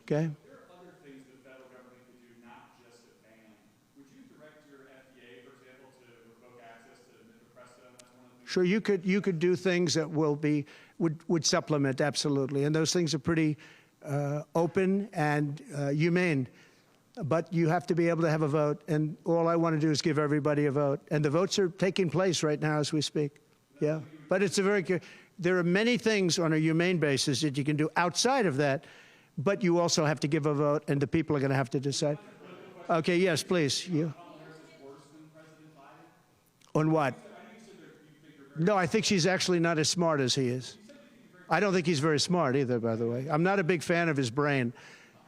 Okay. There are other things the federal government could do, not just a ban. Would you direct your FDA, for example, to revoke access to mifepristone? That's one of the things. Sure, you could do things that would supplement, absolutely. And those things are pretty open and humane. But you have to be able to have a vote, and all I want to do is give everybody a vote. And the votes are taking place right now as we speak. Yeah, but it's there are many things on a humane basis that you can do outside of that, but you also have to give a vote, and the people are going to have to decide. Okay, yes, please. You. On what? No, I think she's actually not as smart as he is. I don't think he's very smart either, by the way. I'm not a big fan of his brain.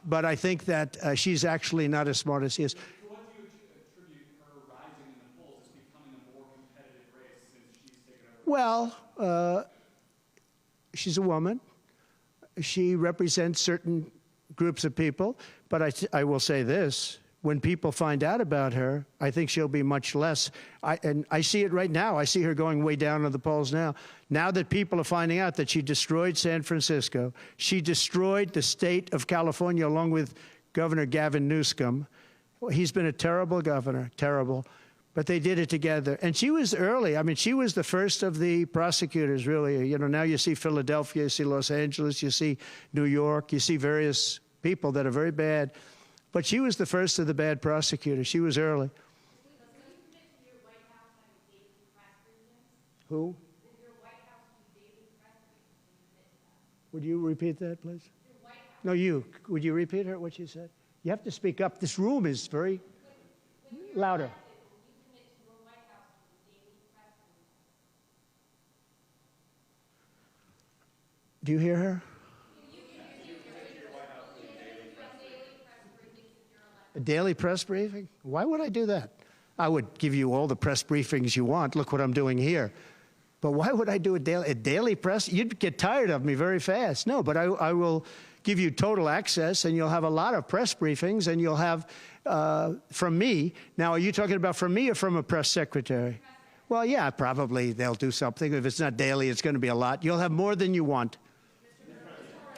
But I think that she's actually not as smart as he is. What do you attribute her rising in the polls as becoming a more competitive race since she's taken over? Well, she's a woman. She represents certain groups of people. But I will say this. When people find out about her, I think she'll be much less. And I see it right now. I see her going way down in the polls now. Now that people are finding out that she destroyed San Francisco, she destroyed the state of California along with Governor Gavin Newsom. He's been a terrible governor, terrible. But they did it together. And she was early. I mean, she was the first of the prosecutors, really. You know, now you see Philadelphia, you see Los Angeles, you see New York, you see various people that are very bad. But she was the first of the bad prosecutors. She was early. Who? Would you repeat that, please? No, you. Would you repeat her, what she said? You have to speak up. This room is very louder. Do you hear her? A daily press briefing? Why would I do that? I would give you all the press briefings you want. Look what I'm doing here. But why would I do a daily press? You'd get tired of me very fast. No, but I will give you total access, and you'll have a lot of press briefings, and you'll have from me. Now, are you talking about from me or from a press secretary? Well, yeah, probably they'll do something. If it's not daily, it's going to be a lot. You'll have more than you want.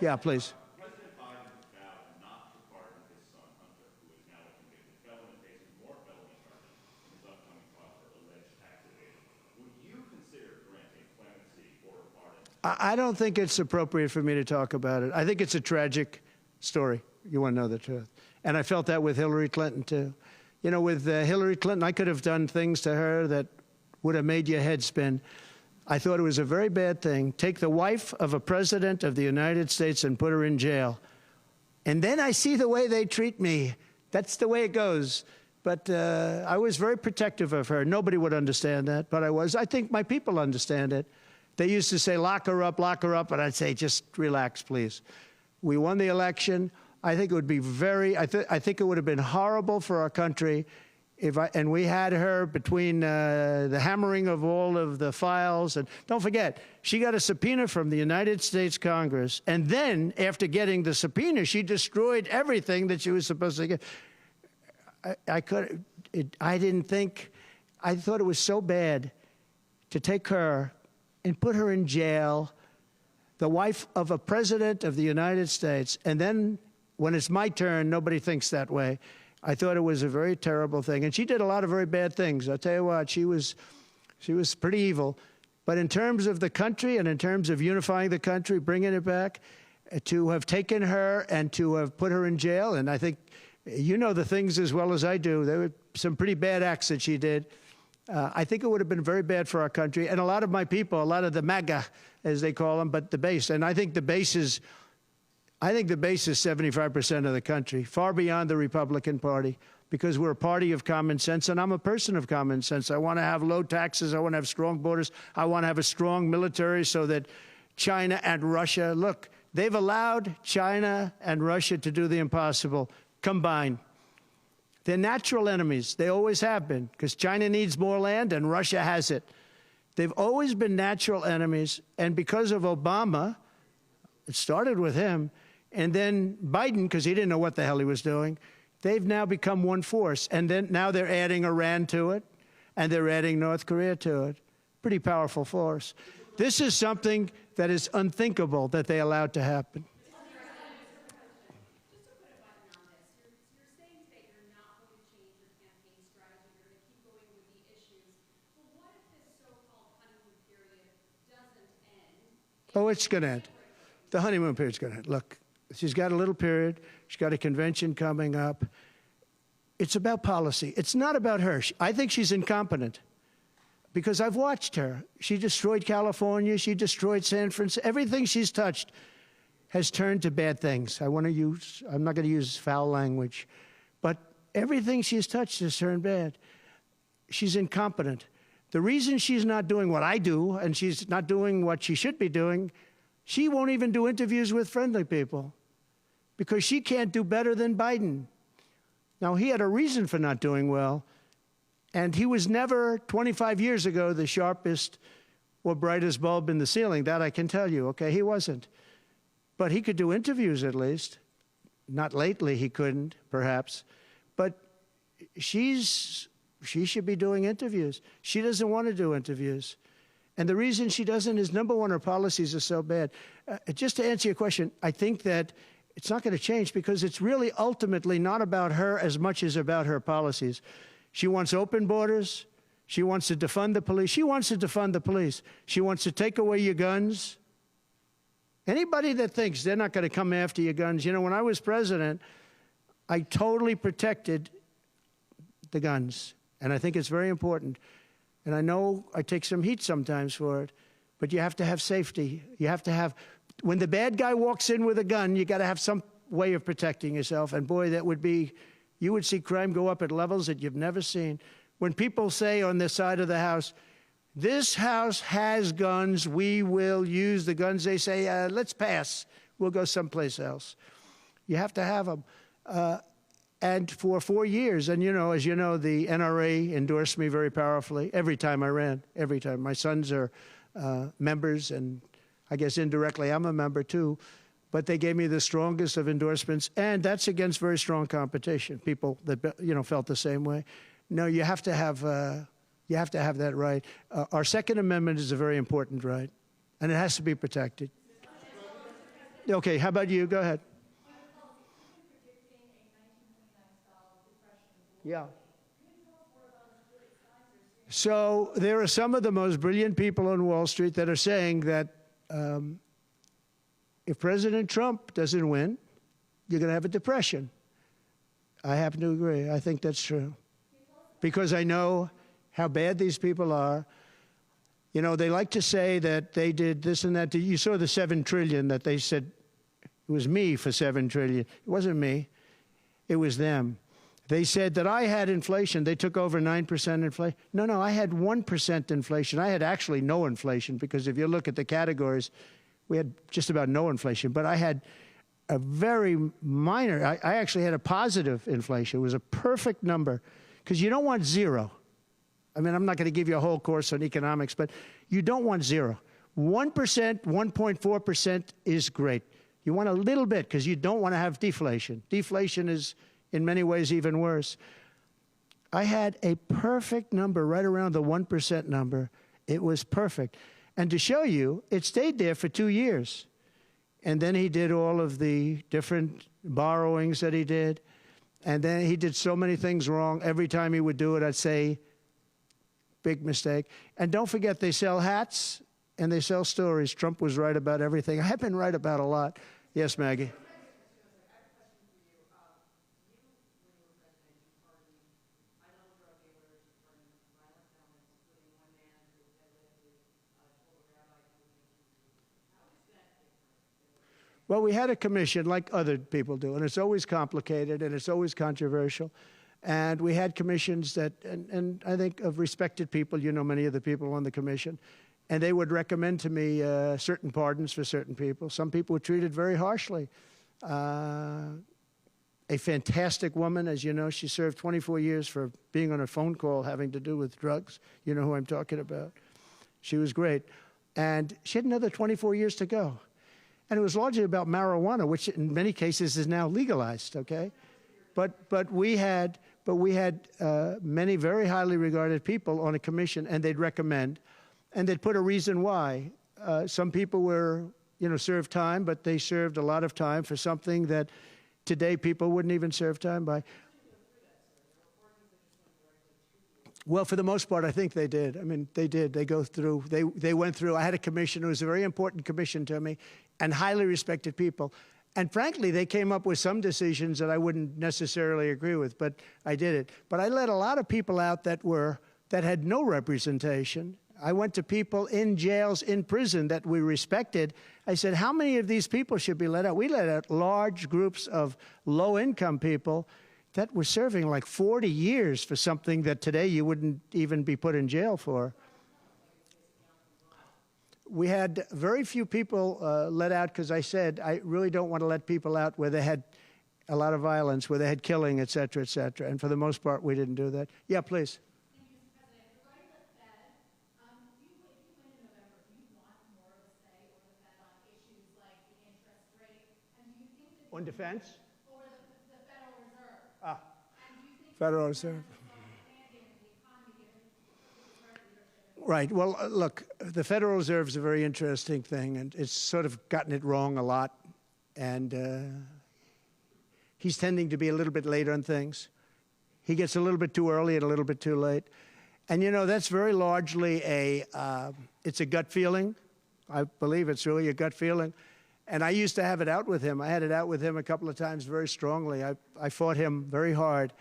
Yeah, please. President Biden vowed not to pardon his son Hunter, who is now a convicted felon and facing more felony charges in his upcoming trial for alleged tax evasion. Would you consider granting clemency or a pardon? I don't think it's appropriate for me to talk about it. I think it's a tragic story. You want to know the truth. And I felt that with Hillary Clinton, too. You know, with Hillary Clinton, I could have done things to her that would have made your head spin. I thought it was a very bad thing. Take the wife of a president of the United States and put her in jail. And then I see the way they treat me. That's the way it goes. But I was very protective of her. Nobody would understand that, but I was. I think my people understand it. They used to say, lock her up, and I'd say, just relax, please. We won the election. I think it would be I think it would have been horrible for our country and we had her between the hammering of all of the files. And don't forget, she got a subpoena from the United States Congress. And then, after getting the subpoena, she destroyed everything that she was supposed to get. I thought it was so bad to take her and put her in jail, the wife of a president of the United States, and then when it's my turn, nobody thinks that way. I thought it was a very terrible thing. And she did a lot of very bad things. I'll tell you what, she was pretty evil. But in terms of the country and in terms of unifying the country, bringing it back, to have taken her and to have put her in jail, and I think you know the things as well as I do. There were some pretty bad acts that she did. I think it would have been very bad for our country. And a lot of my people, a lot of the MAGA, as they call them, but the base. And I think the base is 75% of the country, far beyond the Republican Party, because we're a party of common sense, and I'm a person of common sense. I want to have low taxes. I want to have strong borders. I want to have a strong military so that China and Russia, look, they've allowed China and Russia to do the impossible combined. They're natural enemies. They always have been, because China needs more land and Russia has it. They've always been natural enemies, and because of Obama, it started with him, and then Biden, because he didn't know what the hell he was doing, they've now become one force. And then now they're adding Iran to it, and they're adding North Korea to it. Pretty powerful force. This is something that is unthinkable that they allowed to happen. Just to put a button on this, you're saying that you're not going to change your campaign strategy, you're going to keep going with the issues. Well, what if this so-called honeymoon period doesn't end? Oh, it's going to end. The honeymoon period's going to end. Look, she's got a little period. She's got a convention coming up. It's about policy. It's not about her. I think she's incompetent because I've watched her. She destroyed California. She destroyed San Francisco. Everything she's touched has turned to bad things. I'm not going to use foul language, but everything she's touched has turned bad. She's incompetent. The reason she's not doing what I do and she's not doing what she should be doing, she won't even do interviews with friendly people because she can't do better than Biden. Now, he had a reason for not doing well, and he was never, 25 years ago, the sharpest or brightest bulb in the ceiling. That I can tell you, okay? He wasn't. But he could do interviews at least. Not lately, he couldn't, perhaps. But she should be doing interviews. She doesn't want to do interviews. And the reason she doesn't is, number one, her policies are so bad. Just to answer your question, I think that it's not going to change because it's really ultimately not about her as much as about her policies. She wants open borders. She wants to defund the police. She wants to defund the police. She wants to take away your guns. Anybody that thinks they're not going to come after your guns, you know, when I was president, I totally protected the guns. And I think it's very important. And I know I take some heat sometimes for it, but you have to have safety. You have to have, when the bad guy walks in with a gun, you got to have some way of protecting yourself. And boy, that would be, you would see crime go up at levels that you've never seen. When people say on this side of the house, this house has guns, we will use the guns, they say, let's pass. We'll go someplace else. You have to have them. And for 4 years, and you know, as you know, the NRA endorsed me very powerfully every time I ran, every time. My sons are members, and I guess indirectly I'm a member too. but they gave me the strongest of endorsements, and that's against very strong competition. People that felt the same way. No, you have to have that right. Our Second Amendment is a very important right, and it has to be protected. Okay, how about you? Go ahead. Yeah. So there are some of the most brilliant people on Wall Street that are saying that if President Trump doesn't win, you're going to have a depression. I happen to agree. I think that's true. Because I know how bad these people are. You know, they like to say that they did this and that. You saw the $7 trillion that they said it was me for $7 trillion. It wasn't me. It was them. They said that I had inflation. They took over 9% inflation. No, I had 1% inflation. I had actually no inflation because if you look at the categories, we had just about no inflation. But I had a very minor, I actually had a positive inflation. It was a perfect number because you don't want zero. I mean, I'm not going to give you a whole course on economics, but you don't want zero. 1%, 1.4% is great. You want a little bit because you don't want to have deflation. Deflation is, in many ways, even worse. I had a perfect number right around the 1% number. It was perfect. And to show you, it stayed there for 2 years. And then he did all of the different borrowings that he did. And then he did so many things wrong. Every time he would do it, I'd say, big mistake. And don't forget, they sell hats and they sell stories. Trump was right about everything. I've been right about a lot. Yes, Maggie. Well, we had a commission like other people do, and it's always complicated and it's always controversial. And we had commissions that, and I think of respected people, you know many of the people on the commission, and they would recommend to me certain pardons for certain people. Some people were treated very harshly. A fantastic woman, as you know, she served 24 years for being on a phone call having to do with drugs. You know who I'm talking about. She was great. And she had another 24 years to go. And it was largely about marijuana, which in many cases is now legalized, okay? But we had many very highly regarded people on a commission, and they'd recommend, and they'd put a reason why. Some people were, served time, but they served a lot of time for something that today people wouldn't even serve time by. Well, for the most part, I think they did. I mean, they did. They go through. They went through. I had a commission. It was a very important commission to me, and highly respected people. And frankly, they came up with some decisions that I wouldn't necessarily agree with, but I did it. But I let a lot of people out that had no representation. I went to people in jails, in prison that we respected. I said, how many of these people should be let out? We let out large groups of low-income people that were serving like 40 years for something that today you wouldn't even be put in jail for. We had very few people let out because I said I really don't want to let people out where they had a lot of violence, where they had killing, et cetera, et cetera. And for the most part, we didn't do that. Yeah, please. Thank you, Mr. President. Regarding the Fed, if you win in November, do you want more of a say over the Fed on issues like the interest rate? And do you think that On defense? over the Federal Reserve? Ah, And do you think Federal Reserve. Right. Well, look, the Federal Reserve is a very interesting thing, and it's sort of gotten it wrong a lot. And he's tending to be a little bit late on things. He gets a little bit too early and a little bit too late. And, that's very largely it's a gut feeling. I believe it's really a gut feeling. And I used to have it out with him. I had it out with him a couple of times very strongly. I fought him very hard.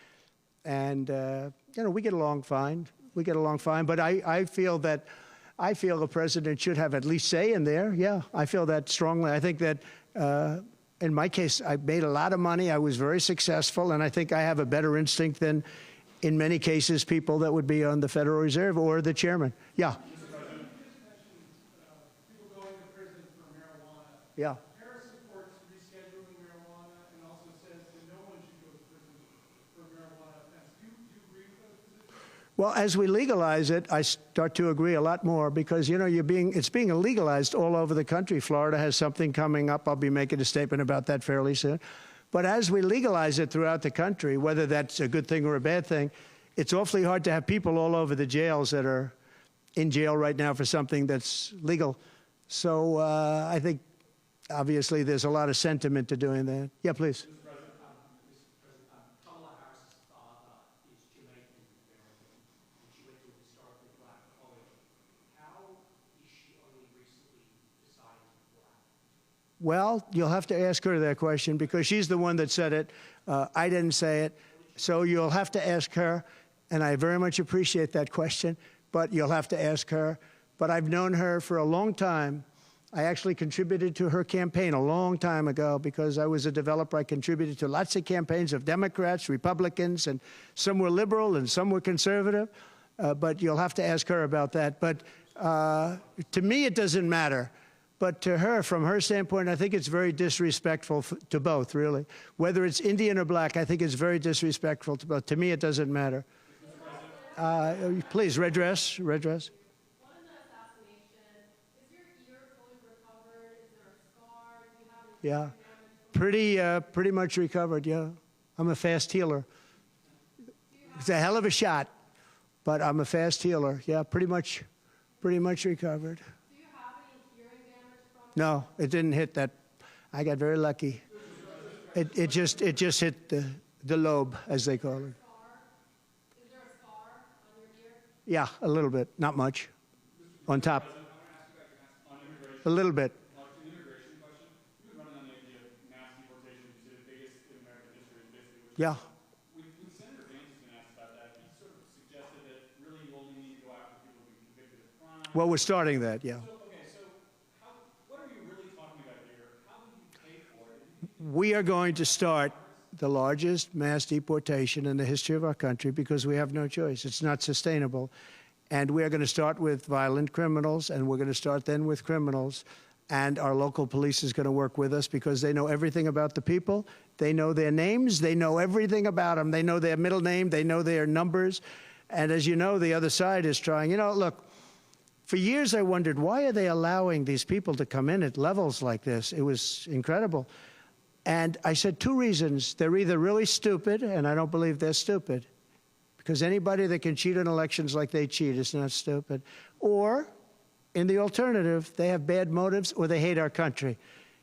And, we get along fine. We get along fine, but I feel the president should have at least say in there. Yeah, I feel that strongly. I think that in my case, I made a lot of money. I was very successful, and I think I have a better instinct than, in many cases, people that would be on the Federal Reserve or the chairman. Yeah. Mr. President, you just mentioned people going to prison for marijuana. Yeah. Harris supports rescheduling marijuana and also says that no one should go to prison for marijuana offense. Do you agree with those positions? Well, as we legalize it, I start to agree a lot more because, you know, it's being legalized all over the country. Florida has something coming up. I'll be making a statement about that fairly soon. But as we legalize it throughout the country, whether that's a good thing or a bad thing, it's awfully hard to have people all over the jails that are in jail right now for something that's legal. So I think, obviously, there's a lot of sentiment to doing that. Yeah, please. Mr. President, Kamala Harris's father is Jamaican American, and she went to a historically black college. How is she only recently deciding to be black? Well, you'll have to ask her that question because she's the one that said it. I didn't say it. So you'll have to ask her, and I very much appreciate that question, but you'll have to ask her. But I've known her for a long time. I actually contributed to her campaign a long time ago because I was a developer. I contributed to lots of campaigns of Democrats, Republicans, and some were liberal and some were conservative. But you'll have to ask her about that. But to me, it doesn't matter. But to her, from her standpoint, I think it's very disrespectful to both, really. Whether it's Indian or black, I think it's very disrespectful to both. To me, it doesn't matter. Please, red dress, red dress. One in the assassination, is your ear fully recovered? Is there a scar? Do you have any Yeah, hearing damage? pretty much recovered, yeah. I'm a fast healer. It's a hell of a shot, but I'm a fast healer. Yeah, pretty much recovered. Do you have any hearing damage from it? No, it didn't hit that. I got very lucky. It just hit the lobe, as they call it. Is there a scar on your ear? Yeah, a little bit, not much. On top. On immigration, A little bit. an immigration question. You've been running on the idea of mass deportation. You say the biggest in American history is basically what Yeah. When Senator Vance has been asked about that, he sort of suggested that really you only need to go after people who've been convicted of crime. Well, we're starting that, yeah. So what are you really talking about here? How will you pay for it? We are going to start the largest mass deportation in the history of our country because we have no choice. It's not sustainable. And we are going to start with violent criminals, and we're going to start then with criminals. And our local police is going to work with us because they know everything about the people. They know their names. They know everything about them. They know their middle name. They know their numbers. And as you know, the other side is trying. You know, look, for years I wondered, why are they allowing these people to come in at levels like this? It was incredible. And I said two reasons. They're either really stupid, and I don't believe they're stupid, because anybody that can cheat on elections like they cheat is not stupid. Or, in the alternative, they have bad motives or they hate our country.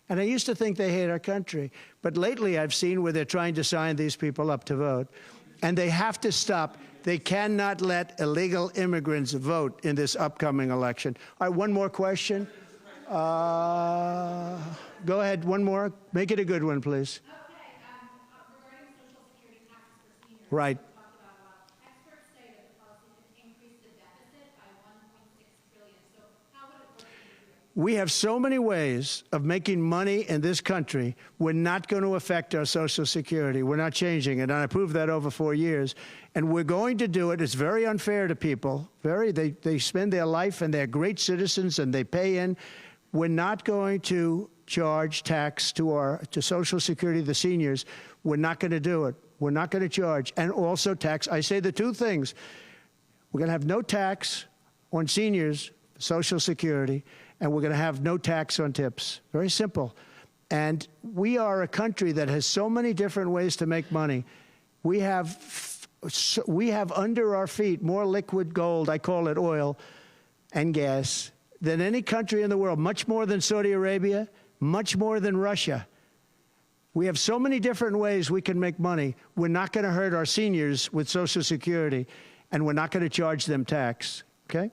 And I used to think they hate our country. But lately I've seen where they're trying to sign these people up to vote. And they have to stop. They cannot let illegal immigrants vote in this upcoming election. All right, one more question. Go ahead, one more. Make it a good one, please. Okay, regarding Social Security taxes for seniors. Right. We talked about a lot. Experts say that the policy could increase the deficit by $1.6 trillion. So how would it work for you? We have so many ways of making money in this country. We're not going to affect our Social Security. We're not changing it. And I proved that over 4 years. And we're going to do it. It's very unfair to people. They spend their life and they're great citizens and they pay in. We're not going to charge tax to Social Security, the seniors. We're not going to do it. We're not going to charge. And also tax. I say the two things. We're going to have no tax on seniors, Social Security, and we're going to have no tax on tips. Very simple. And we are a country that has so many different ways to make money. We have under our feet more liquid gold, I call it oil, and gas, than any country in the world, much more than Saudi Arabia, much more than Russia. We have so many different ways we can make money. We're not going to hurt our seniors with Social Security, and we're not going to charge them tax. Okay?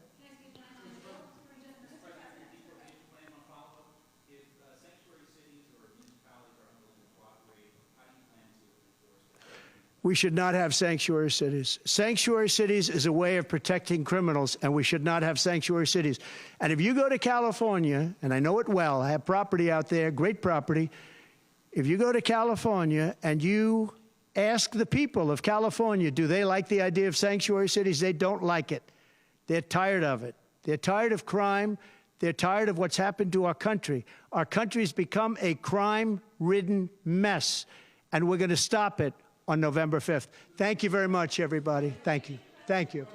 We should not have sanctuary cities. Sanctuary cities is a way of protecting criminals, and we should not have sanctuary cities. And if you go to California, and I know it well, I have property out there, great property. If you go to California and you ask the people of California, do they like the idea of sanctuary cities? They don't like it. They're tired of it. They're tired of crime. They're tired of what's happened to our country. Our country's become a crime-ridden mess, and we're going to stop it on November 5th. Thank you very much, everybody. Thank you. Thank you.